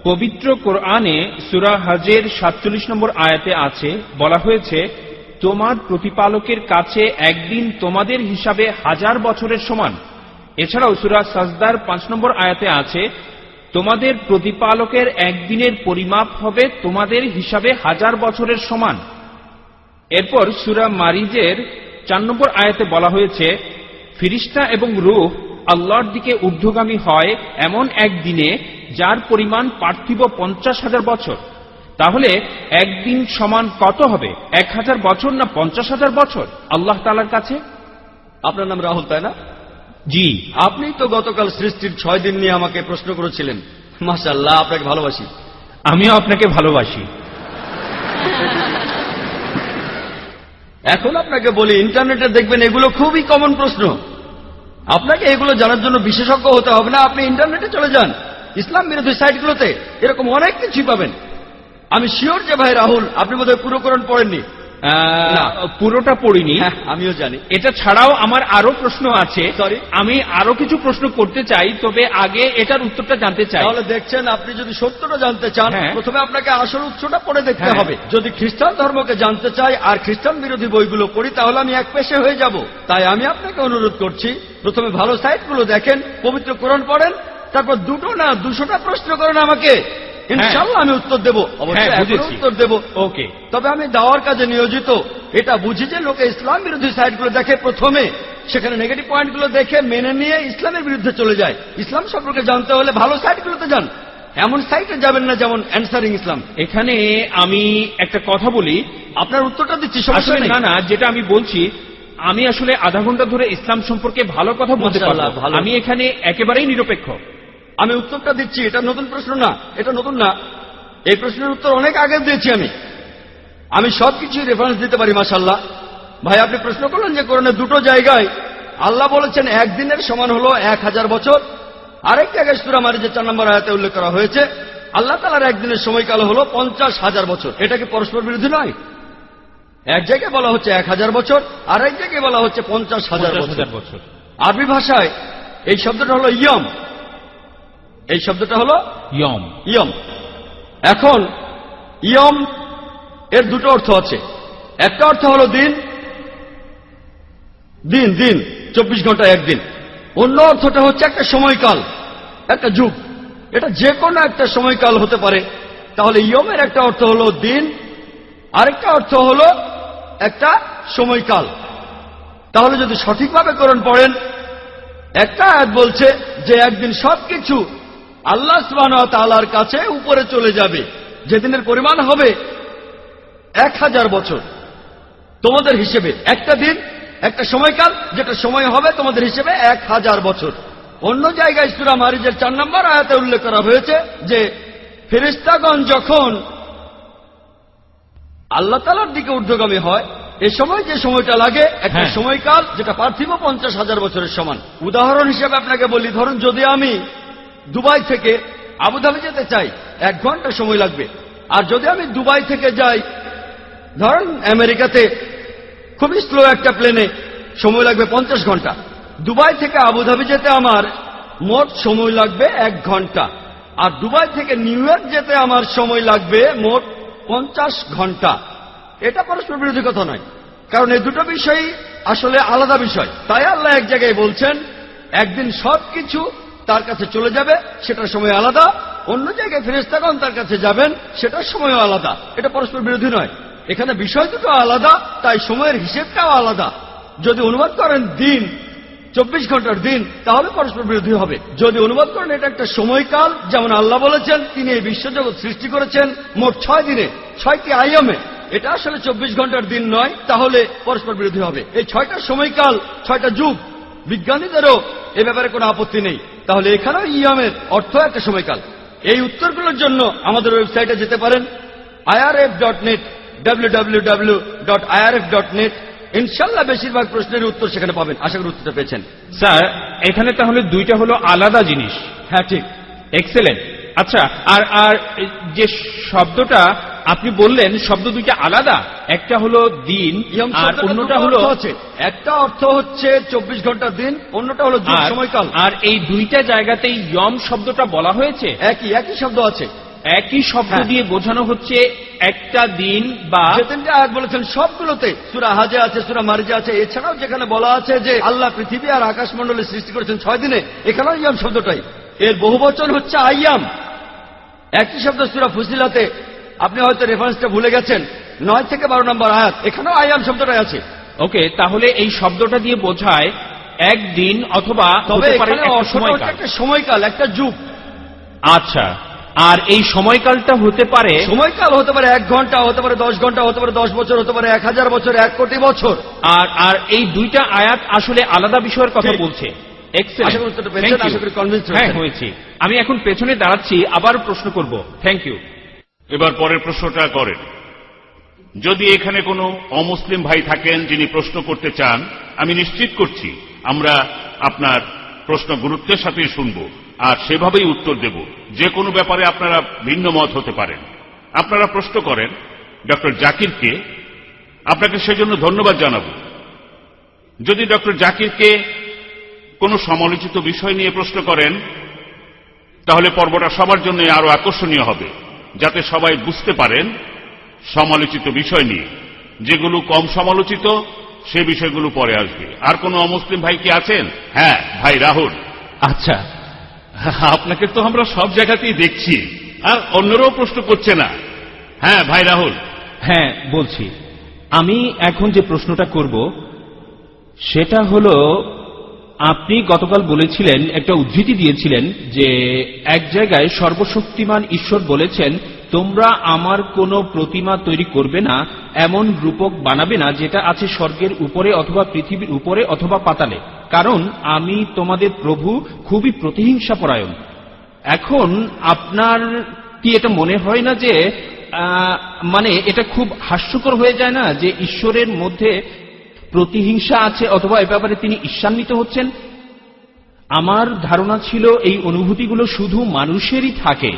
পবিত্র কোরআনে সূরা হজের 47 নম্বর আয়াতে আছে, বলা হয়েছে তোমার প্রতিপালকের কাছে একদিন তোমাদের হিসাবে 1000 বছরের সমান। এছাড়াও সূরা সাজদার 5 নম্বর আয়াতে আছে, তোমাদের প্রতিপালকের একদিনের পরিমাপ হবে তোমাদের হিসাবে 1000 বছরের সমান। এরপর সূরা মারিজের 4 নম্বর আয়াতে বলা হয়েছে, ফিরিস্তা এবং রূহ আল্লাহর দিকে ঊর্ধ্বগামী হয় এমন একদিনে যার পরিমাণ পার্থিব 50,000 বছর। তাহলে একদিন সমান কত হবে, 1000 বছর না 50,000 বছর আল্লাহ তাআলার কাছে? আপনার নাম রাহুল, তাই না? জি। আপনি তো গতকাল সৃষ্টির 6 দিন নিয়ে আমাকে প্রশ্ন করেছিলেন। মাশাআল্লাহ, আপনাকে ভালোবাসি। আমিও আপনাকে ভালোবাসি। এখন আপনাকে বলি, ইন্টারনেটে দেখবেন এগুলো খুবই কমন প্রশ্ন। আপনাকে এগুলো জানার জন্য বিশেষজ্ঞ হতে হবে না, আপনি ইন্টারনেটে চলে যান, ইসলাম বিরোধী সাইটগুলোতে এরকম অনেক কিছুই পাবেন। আমি শিওর যে ভাই রাহুল, আপনি বোধহয় পুরো কোরআন পড়েননি। পুরোটা পড়িনি। হ্যাঁ, আমিও জানি। এটা ছাড়াও আমার আরো প্রশ্ন আছে। সরি, আমি আরো কিছু প্রশ্ন করতে চাই, তবে আগে এটার উত্তরটা জানতে চাই। তাহলে দেখছেন, আপনি যদি সত্যটা জানতে চান, হ্যাঁ, প্রথমে আপনাকে আসল উৎসটা পড়ে দেখতে হ্যাঁ, হবে। যদি খ্রিস্টান ধর্মকে জানতে চাই আর খ্রিস্টান বিরোধী বইগুলো পড়ি, তাহলে আমি এক পেশে হয়ে যাব। তাই আমি আপনাকে অনুরোধ করছি, প্রথমে ভালো সাইটগুলো দেখেন, পবিত্র কোরআন পড়েন, তারপর 2টো না 200টা প্রশ্ন করেন আমাকে। ইনশাআল্লাহ আমি উত্তর দেব, অবশ্যই এখনো উত্তর দেব। ওকে। তবে আমি দাওয়ার কাজে নিয়োজিত, এটা বুঝি যে লোকে ইসলাম বিরোধী সাইটগুলো দেখে, প্রথমে সেখানে নেগেটিভ পয়েন্টগুলো দেখে মেনে নিয়ে ইসলামের বিরুদ্ধে চলে যায়। ইসলাম সম্পর্কে জানতে হলে ভালো সাইটগুলোতে যান, এমন সাইটে যাবেন না যেমন অ্যানসারিং ইসলাম। এখানে আমি একটা কথা বলি। আপনার উত্তরটা দিচ্ছি, সমস্যা আসলে নেই। না, যেটা আমি বলছি, আমি আসলে আধা ঘন্টা ধরে ইসলাম সম্পর্কে ভালো কথা বলতে পারবো। মাশাআল্লাহ, ভালো। আমি এখানে একেবারেই নিরপেক্ষ। আমি উত্তরটা দিচ্ছি, এটা নতুন প্রশ্ন না, এটা নতুন না, এই প্রশ্নের উত্তর অনেক আগে দিয়েছি আমি সবকিছুই রেফারেন্স দিতে পারি। মাশাআল্লাহ ভাই, আপনি প্রশ্ন করলেন যে কোরআনে 2টো জায়গায় আল্লাহ বলেছেন একদিনের সমান হলো 1000 বছর। আরেক জায়গায় সূরা মারিজের 4 নম্বর আয়াতে উল্লেখ করা হয়েছে আল্লাহ তাআলার একদিনের সময়কাল হলো 50,000 বছর। এটা কি পরস্পর বিরোধী নয়? এক জায়গায় বলা হচ্ছে 1000 বছর, আর এক জায়গায় বলা হচ্ছে 50,000 বছর। আরবি ভাষায় এই শব্দটা হলো ইয়ম, এই শব্দটা হলো ইয়ম। এখন ইয়ম এর 2টো অর্থ আছে। একটা অর্থ হলো দিন, দিন দিন 24 ঘন্টা একদিন। অন্য অর্থটা হচ্ছে একটা সময়কাল, একটা যুগ। এটা যে কোনো একটা সময়কাল হতে পারে। তাহলে ইয়মের একটা অর্থ হলো দিন, আরেকটা অর্থ হলো একটা সময়কাল। তাহলে যদি সঠিকভাবে কোরআন পড়েন, একটা আয়াত বলছে যে একদিন সবকিছু আল্লাহ সুবহানাহু ওয়া তাআলার কাছে উপরে চলে যাবে, যেদিনের পরিমাণ হবে 1000 বছর তোমাদের হিসেবে। একটা দিন, একটা সময়কাল, যেটা সময় হবে তোমাদের হিসেবে 1000 বছর। অন্য জায়গায় সূরা মারিজের 4 নম্বর আয়াতে উল্লেখ করা হয়েছে যে ফেরেশতাগণ যখন আল্লাহ তাআলার দিকে ঊর্ধ্বগামী হয়, এ সময় যে সময়টা লাগে একটা হ্যাঁ। সময়কাল, যেটা পার্থিব 50,000 বছরের সমান। উদাহরণ হিসেবে আপনাকে বলি, ধরুন যদি আমি দুবাই থেকে আবুধাবি যেতে চাই, 1 ঘন্টা সময় লাগবে। আর যদি আমি দুবাই থেকে যাই ধরুন আমেরিকাতে, খুবই স্লো একটা প্লেনে সময় লাগবে 50 ঘন্টা। দুবাই থেকে আবুধাবি যেতে আমার মোট সময় লাগবে 1 ঘন্টা, আর দুবাই থেকে নিউ ইয়র্ক যেতে আমার সময় লাগবে মোট 50 ঘন্টা। এটা পরস্পর বিরোধী কথা নয়, কারণ এই দুটো বিষয়ই আসলে আলাদা বিষয়। তাই আল্লাহ এক জায়গায় বলছেন একদিন সবকিছু তার কাছে চলে যাবে, সেটার সময় আলাদা। অন্য জায়গায় ফেরেশতাগণ তার কাছে যাবেন, সেটার সময়ও আলাদা। এটা পরস্পর বিরোধী নয়, এখানে বিষয় দুটো আলাদা, তাই সময়ের হিসেবটাও আলাদা। যদি অনুবাদ করেন দিন 24 ঘন্টার দিন, তাহলে পরস্পর বিরোধী হবে। যদি অনুবাদ করেন এটা একটা সময়কাল, যেমন আল্লাহ বলেছেন তিনি এই বিশ্বজগৎ সৃষ্টি করেছেন মোট 6 দিনে 6টি আয়ামে, এটা আসলে 24 ঘন্টার দিন নয়, তাহলে পরস্পর বিরোধী হবে। এই 6টা সময়কাল, 6টা যুগ, বিজ্ঞানীদেরও এ ব্যাপারে কোনো আপত্তি নেই। তাহলে এখানেও ইয়ামের অর্থ একটা সময়কাল। এই উত্তরগুলোর জন্য আমাদের ওয়েবসাইটে যেতে পারেন irf.net, www.irf.net। ইনশাল্লাহ বেশিরভাগ প্রশ্নের উত্তর সেখানে পাবেন। আশা করি উত্তরটা পেয়েছেন। স্যার, এখানে তাহলে দুইটা হলো আলাদা জিনিস। হ্যাঁ, ঠিক। এক্সেলেন্ট। আচ্ছা, আর আর যে শব্দটা আপনি বললেন, শব্দ দুইটা আলাদা, একটা হলো দিন ইয়ম আর শব্দটার অন্যটা দুটো হলো অর্থ আছে। একটা অর্থ হচ্ছে 24 ঘন্টার দিন, অন্যটা হলো যুগ, সময়কাল। আর এই দুইটা জায়গাতেই ইয়ম শব্দটা বলা হয়েছে, একই শব্দ আছে। একই শব্দ হ্যাঁ। দিয়ে বোঝানো হচ্ছে একটা দিন বা যে তিনটা আয়াত বলেছেন সবগুলোতে, সূরা হাজে আছে, সূরা মারিজে আছে, এছাড়াও যেখানে বলা আছে যে আল্লাহ পৃথিবী আর আকাশমণ্ডলী সৃষ্টি করেছেন 6 দিনে, এখানেও ইয়াম শব্দটাই। এর বহুবচন হচ্ছে আইয়াম। একই শব্দ সূরা ফুসিলাতে, আপনি হয়তো রেফারেন্সটা ভুলে গেছেন, 9 থেকে 12 নম্বর আয়াত, এখানেও আইয়াম শব্দটাই আছে। ওকে, তাহলে এই শব্দটা দিয়ে বোঝায় একদিন অথবা তবে হতে পারে এখানে একটা অর্থটা হচ্ছে সময়কাল। একটা সময়কাল, একটা যুগ। আচ্ছা, আর এই সময়কালটা হতে পারে সময়কাল হতে পারে 1 ঘন্টা, হতে পারে 10 ঘন্টা, হতে পারে 10 বছর, হতে পারে 1000 বছর, 1 কোটি বছর। আর আর এই দুইটা আয়াত আসলে আলাদা বিষয়ের কথা ঠিক। বলছে। আশা করি উত্তরটা পেয়েছেন, আশা করি convinced হ্যাঁ, হয়েছেন। হয়েছি। আমি এখন পেছনে দাঁড়াচ্ছি, আবার প্রশ্ন করব। Thank you. এবার পরের প্রশ্নটা করেন। যদি এখানে কোনো অমুসলিম ভাই থাকেন যিনি প্রশ্ন করতে চান, আমি নিশ্চিত করছি আমরা আপনার প্রশ্ন গুরুত্বের সাথেই শুনব আর সেভাবেই উত্তর দেব। যে কোনো ব্যাপারে আপনারা ভিন্ন মত হতে পারেন। আপনারা প্রশ্ন করেন ডক্টর জাকিরকে, আপনাকে সেজন্য ধন্যবাদ জানাব। যদি ডক্টর জাকিরকে কোনো সমালোচিত বিষয় নিয়ে প্রশ্ন করেন, তাহলে পর্বটা সবার জন্য আরো আকর্ষণীয় হবে, যাতে সবাই বুঝতে পারেন সমালোচিত বিষয় নিয়ে। যেগুলো কম সমালোচিত সে বিষয়গুলো পরে আসবে। আর কোনো অমুসলিম ভাই কি আছেন? হ্যাঁ, ভাই রাহুল। আচ্ছা, আপনাকে তো আমরা সব জায়গাতেই দেখছি, আর অন্যরাও প্রশ্ন করছে না। হ্যাঁ, ভাই রাহুল। হ্যাঁ বলছি। আমি এখন যে প্রশ্নটা করব সেটা হলো, আপনি গতকাল বলেছিলেন, একটা উদ্ধৃতি দিয়েছিলেন যে এক জায়গায় সর্বশক্তিমান ঈশ্বর বলেছেন, তোমরা আমার কোনো প্রতিমা তৈরি করবে না, এমন রূপক বানাবে না যেটা আছে স্বর্গের উপরে অথবা পৃথিবীর উপরে অথবা পাতালে, কারণ আমি তোমাদের প্রভু খুবই প্রতিহিংসাপরায়ণ। এখন আপনার কি এটা মনে হয় না যে মানে এটা খুব হাস্যকর হয়ে যায় না যে ঈশ্বরের মধ্যে প্রতিহিংসা আছে অথবা এ ব্যাপারে তিনি ঈর্ষান্বিত হচ্ছেন? আমার ধারণা ছিল এই অনুভূতিগুলো শুধু মানুষেরই থাকে।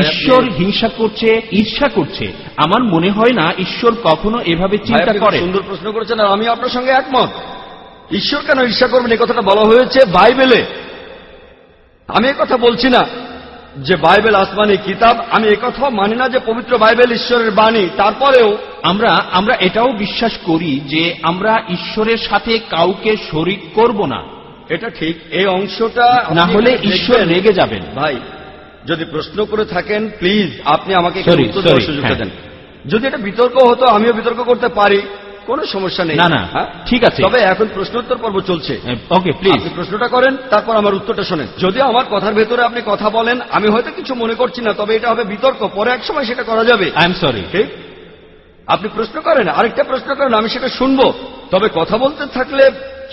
ঈশ্বর হিংসা করছে, ঈর্ষা করছে। আমার মনে হয় না ঈশ্বর কখনো এভাবে চিন্তা করে। সুন্দর প্রশ্ন করেছেন, আর আমি আপনার সঙ্গে একমত। ঈশ্বর কেন ঈর্ষা করবেন, এই কথাটা বলা হয়েছে বাইবেলে। আমি কথা বলছি না যে বাইবেল আসমানি কিতাব, আমি একথাও মানি না যে পবিত্র বাইবেল ঈশ্বরের বাণী। তারপরেও আমরা এটাও বিশ্বাস করি যে আমরা ঈশ্বরের সাথে কাউকে শরীক করব না। এটা ঠিক, এই অংশটা না হলে ঈশ্বর রেগে যাবেন। ভাই, যদি প্রশ্ন করে থাকেন প্লিজ আপনি আমাকে Sorry, উত্তর দেওয়ার সুযোগটা হ্যাঁ। দেন। যদি এটা বিতর্ক হতো, আমিও বিতর্ক করতে পারি, কোনো সমস্যা নেই। না, না, হ্যাঁ? ঠিক আছে। তবে এখন প্রশ্নোত্তর পর্ব চলছে। ওকে, প্লিজ। আপনি প্রশ্নটা করেন, তারপর আমার উত্তরটা শোনেন। যদিও আমার কথার ভেতরে আপনি কথা বলেন, আমি হয়তো কিছু মনে করছি না, তবে এটা হবে বিতর্ক, পরে এক সময় সেটা করা যাবে। I am sorry. ঠিক, আপনি প্রশ্ন করেন, আরেকটা প্রশ্ন করেন, আমি সেটা শুনবো। তবে কথা বলতে থাকলে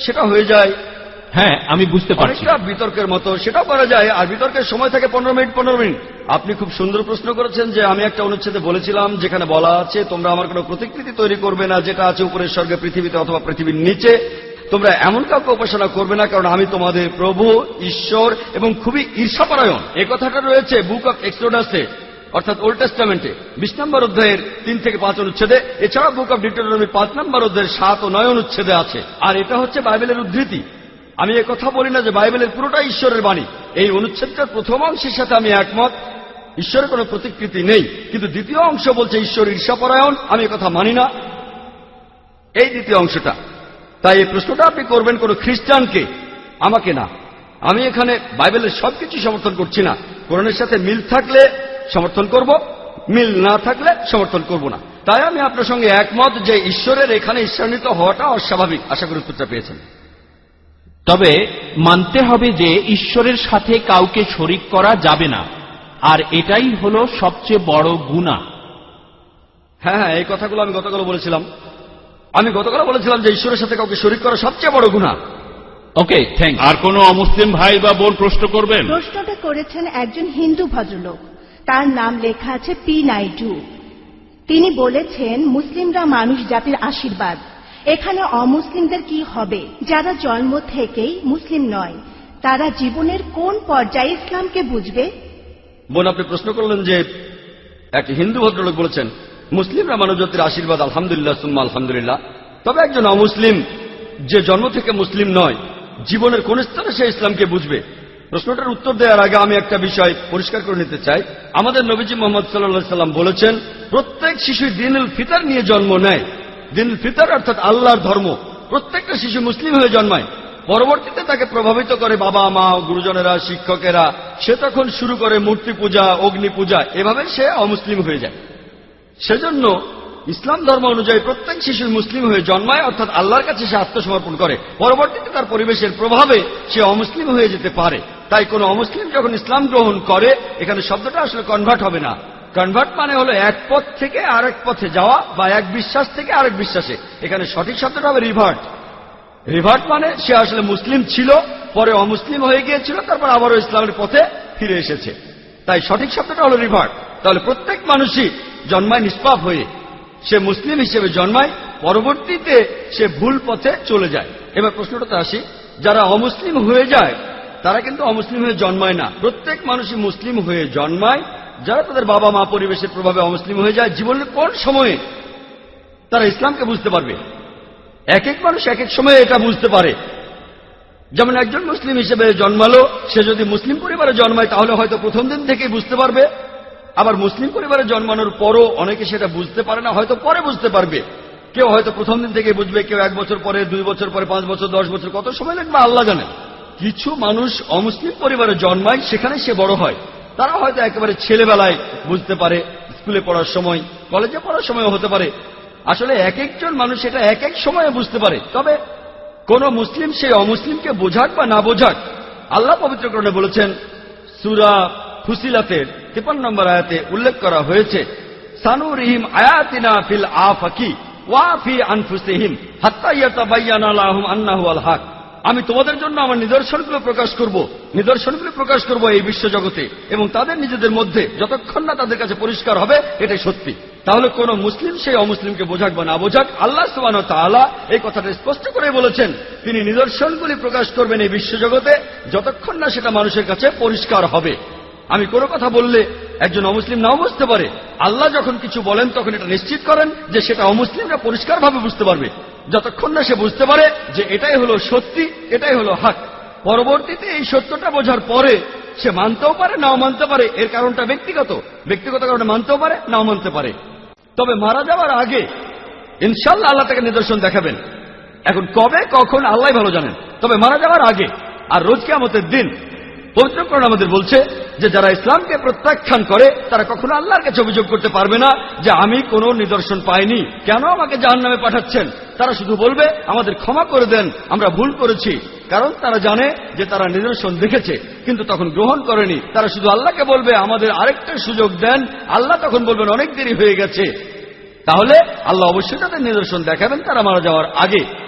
সেটা হয়ে যায় হ্যাঁ, আমি বুঝতে পারছি। অনেকটা বিতর্কের মতো, সেটাও করা যায়। আর বিতর্কের সময় থাকে 15 মিনিট 15 মিনিট। আপনি খুব সুন্দর প্রশ্ন করেছেন যে আমি একটা অনুচ্ছেদে বলেছিলাম যেখানে বলা আছে তোমরা আমার কোনো প্রতিকৃতি তৈরি করবে না যেটা আছে উপরের স্বর্গে, পৃথিবীতে অথবা পৃথিবীর নিচে। তোমরা এমন কাউকে উপাসনা করবে না, কারণ আমি তোমাদের প্রভু ঈশ্বর এবং খুবই ঈর্ষাপরায়ণ। এ কথাটা রয়েছে বুক অফ এক্সোডাসে, অর্থাৎ ওল্ড টেস্টামেন্টে 20 নম্বর অধ্যায়ের 3 থেকে 5 অনুচ্ছেদে। এছাড়া বুক অফ ডিউটেরোনমি 5 নম্বর অধ্যায়ের 7 ও 9 অনুচ্ছেদে আছে। আর এটা হচ্ছে বাইবেলের উদ্ধৃতি। আমি কথা বলি না যে বাইবেলের পুরোটাই ঈশ্বরের বাণী। এই অনুচ্ছেদটার প্রথম অংশের সাথে আমি একমত, ঈশ্বরের কোনো প্রতিকৃতি নেই। কিন্তু দ্বিতীয় অংশ বলছে ঈশ্বর ঈর্ষাপরায়ণ, আমি কথা মানি না এই দ্বিতীয় অংশটা। তাই এই প্রশ্নটা আপনি করবেন কোনো খ্রিস্টানকে, আমাকে না। আমি এখানে বাইবেলের সবকিছু সমর্থন করছি না। কোরআনের সাথে মিল থাকলে সমর্থন করব, মিল না থাকলে সমর্থন করব না। তাই আমি আপনার সঙ্গে একমত যে ঈশ্বরের এখানে ঈশ্বরান্বিত হওয়াটা অস্বাভাবিক। আশা করি উত্তরটা পেয়েছেন। তবে মানতে হবে যে ঈশ্বরের সাথে কাউকে শরিক করা যাবে না, আর এটাই হলো সবচেয়ে বড় গুনাহ। হ্যাঁ হ্যাঁ, এই কথাগুলো আমি গতকাল বলেছিলাম। আমি গতকাল বলেছিলাম যে ঈশ্বরের সাথে কাউকে শরিক করা সবচেয়ে বড় গুনাহ। ওকে, থ্যাঙ্কস। আর কোনো অমুসলিম ভাই বা বোন প্রশ্ন করবেন? প্রশ্নটা করেছেন একজন হিন্দু ভদ্রলোক, তার নাম লেখা আছে পি নাইডু। তিনি বলেছেন মুসলিমরা মানুষ জাতির আশীর্বাদ। এখানে অমুসলিমদের কি হবে যারা জন্ম থেকেই মুসলিম নয়? তারা জীবনের কোন পর্যায়ে ইসলামকে বুঝবে? বোন, আপনি প্রশ্ন করলেন যে এক হিন্দু ভদ্রলোক বলেছেন মুসলিমরা মানবজাতির আশীর্বাদ, আলহামদুলিল্লাহ সুম্মা আলহামদুলিল্লাহ। তবে একজন অমুসলিম যে জন্ম থেকে মুসলিম নয়, জীবনের কোন স্তরে সে ইসলামকে বুঝবে? প্রশ্নটার উত্তর দেওয়ার আগে আমি একটা বিষয় পরিষ্কার করে নিতে চাই। আমাদের নবীজি মোহাম্মদ সাল্লাল্লাহু সাল্লাম বলেছেন প্রত্যেক শিশু দীনুল ফিতর নিয়ে জন্ম নেয়। দীনুল ফিতর অর্থাৎ আল্লাহর ধর্ম। প্রত্যেকটা শিশু মুসলিম হয়ে জন্মায়, পরবর্তীতে তাকে প্রভাবিত করে বাবা মা, গুরুজনেরা, শিক্ষকেরা। সে তখন শুরু করে মূর্তি পূজা, অগ্নি পূজা, এভাবে সে অমুসলিম হয়ে যায়। সেজন্য ইসলাম ধর্ম অনুযায়ী প্রত্যেক শিশু মুসলিম হয়ে জন্মায়, অর্থাৎ আল্লাহর কাছে সে আত্মসমর্পণ করে। পরবর্তীতে তার পরিবেশের প্রভাবে সে অমুসলিম হয়ে যেতে পারে। তাই কোন অমুসলিম যখন ইসলাম গ্রহণ করে, এখানে শব্দটা আসলে কনভার্ট হবে না। কনভার্ট মানে হলো এক পথ থেকে আরেক পথে যাওয়া, বা এক বিশ্বাস থেকে আরেক বিশ্বাসে। এখানে সঠিক শব্দটা হবে রিভার্ট। রিভার্ট মানে সে আসলে মুসলিম ছিল, পরে অমুসলিম হয়ে গিয়েছিল, তারপর আবারও ইসলামের পথে ফিরে এসেছে। তাই সঠিক শব্দটা হলো রিভার্ট। তাহলে প্রত্যেক মানুষই জন্মায় নিষ্পাপ হয়ে, সে মুসলিম হিসেবে জন্মায়, পরবর্তীতে সে ভুল পথে চলে যায়। এবার প্রশ্নটাতে আসি, যারা অমুসলিম হয়ে যায় তারা কিন্তু অমুসলিম হয়ে জন্মায় না। প্রত্যেক মানুষই মুসলিম হয়ে জন্মায়। যারা তাদের বাবা মা পরিবেশের প্রভাবে অমুসলিম হয়ে যায়, জীবনের কোন সময়ে তারা ইসলামকে বুঝতে পারবে? এক এক মানুষ এক এক সময়ে এটা বুঝতে পারে। যেমন একজন মুসলিম হিসেবে জন্মালো, সে যদি মুসলিম পরিবারে জন্মায় তাহলে হয়তো প্রথম দিন থেকেই বুঝতে পারবে। আবার মুসলিম পরিবারে জন্মানোর পরও অনেকে সেটা বুঝতে পারে না, হয়তো পরে বুঝতে পারবে। কেউ হয়তো প্রথম দিন থেকে বুঝবে, কেউ 1 বছর পরে, 2 বছর পরে, 5 বছর, 10 বছর, কত সময় লাগবে আল্লাহ জানেন। কিছু মানুষ অমুসলিম পরিবারে জন্মায়, সেখানে সে বড় হয়। তারা হয়তো একেবারে ছেলেবেলায় বুঝতে পারে, স্কুলে পড়ার সময়, কলেজে পড়ার সময় হতে পারে। আসলে এক একজন মানুষ এটা এক এক সময়ে বুঝতে পারে। তবে কোন মুসলিম সেই অমুসলিমকে বোঝাক বা না বোঝাক, আল্লাহ পবিত্রকরণে বলেছেন, সূরা ফুসিলাতের 53 নম্বর আয়াতে উল্লেখ করা হয়েছে, সানুরিহিম আয়াতিনা ফিল আফাকি ওয়া ফি আনফুসিহিম হাত্তা ইয়াতাবায়্যানা লাহুম আন্নাহু আল হক। আমি তোমাদের জন্য আমার নিদর্শনগুলো প্রকাশ করব এই বিশ্বজগতে এবং তাদের নিজেদের মধ্যে, যতক্ষণ না তাদের কাছে পরিষ্কার হবে এটাই সত্যি। তাহলে কোন মুসলিম সেই অমুসলিমকে বোঝাক বা না বোঝাক, আল্লাহ সুবহানাহু ওয়া তাআলা এই কথাটা স্পষ্ট করে বলেছেন, তিনি নিদর্শনগুলি প্রকাশ করবেন এই বিশ্বজগতে যতক্ষণ না সেটা মানুষের কাছে পরিষ্কার হবে। আমি কোনো কথা বললে একজন অমুসলিম নাও বুঝতে পারে। আল্লাহ যখন কিছু বলেন তখন এটা নিশ্চিত করেন যে সেটা অমুসলিমরা পরিষ্কারভাবে বুঝতে পারবে, যতক্ষণ না সে বুঝতে পারে যে এটাই হলো সত্যি, এটাই হলো হক। পরবর্তীতে এই সত্যটা বোঝার পরে সে মানতেও পারে নাও মানতে পারে। এর কারণটা ব্যক্তিগত কারণে মানতেও পারে নাও মানতে পারে। তবে মারা যাওয়ার আগে ইনশাআল্লাহ আল্লাহ তাকে নিদর্শন দেখাবেন। এখন কবে কখন আল্লাহ ভালো জানেন। তবে মারা যাওয়ার আগে আর রোজ কিয়ামতের দিন পবিত্র কোরআন আমাদের বলছে যে যারা ইসলামকে প্রত্যাখ্যান করে তারা কখনো আল্লাহর কাছে অভিযোগ করতে পারবে না যে আমি কোনো নিদর্শন পাইনি, কেন আমাকে জাহান্নামে পাঠাচ্ছেন। তারা শুধু বলবে আমাদের ক্ষমা করে দেন, আমরা ভুল করেছি। কারণ তারা জানে যে তারা নিদর্শন দেখেছে কিন্তু তখন গ্রহণ করেনি। তারা শুধু আল্লাহকে বলবে আমাদের আরেকটা সুযোগ দেন। আল্লাহ তখন বলবেন অনেক দেরি হয়ে গেছে। তাহলে আল্লাহ অবশ্যই তাদের নিদর্শন দেখাবেন তারা মারা যাওয়ার আগে।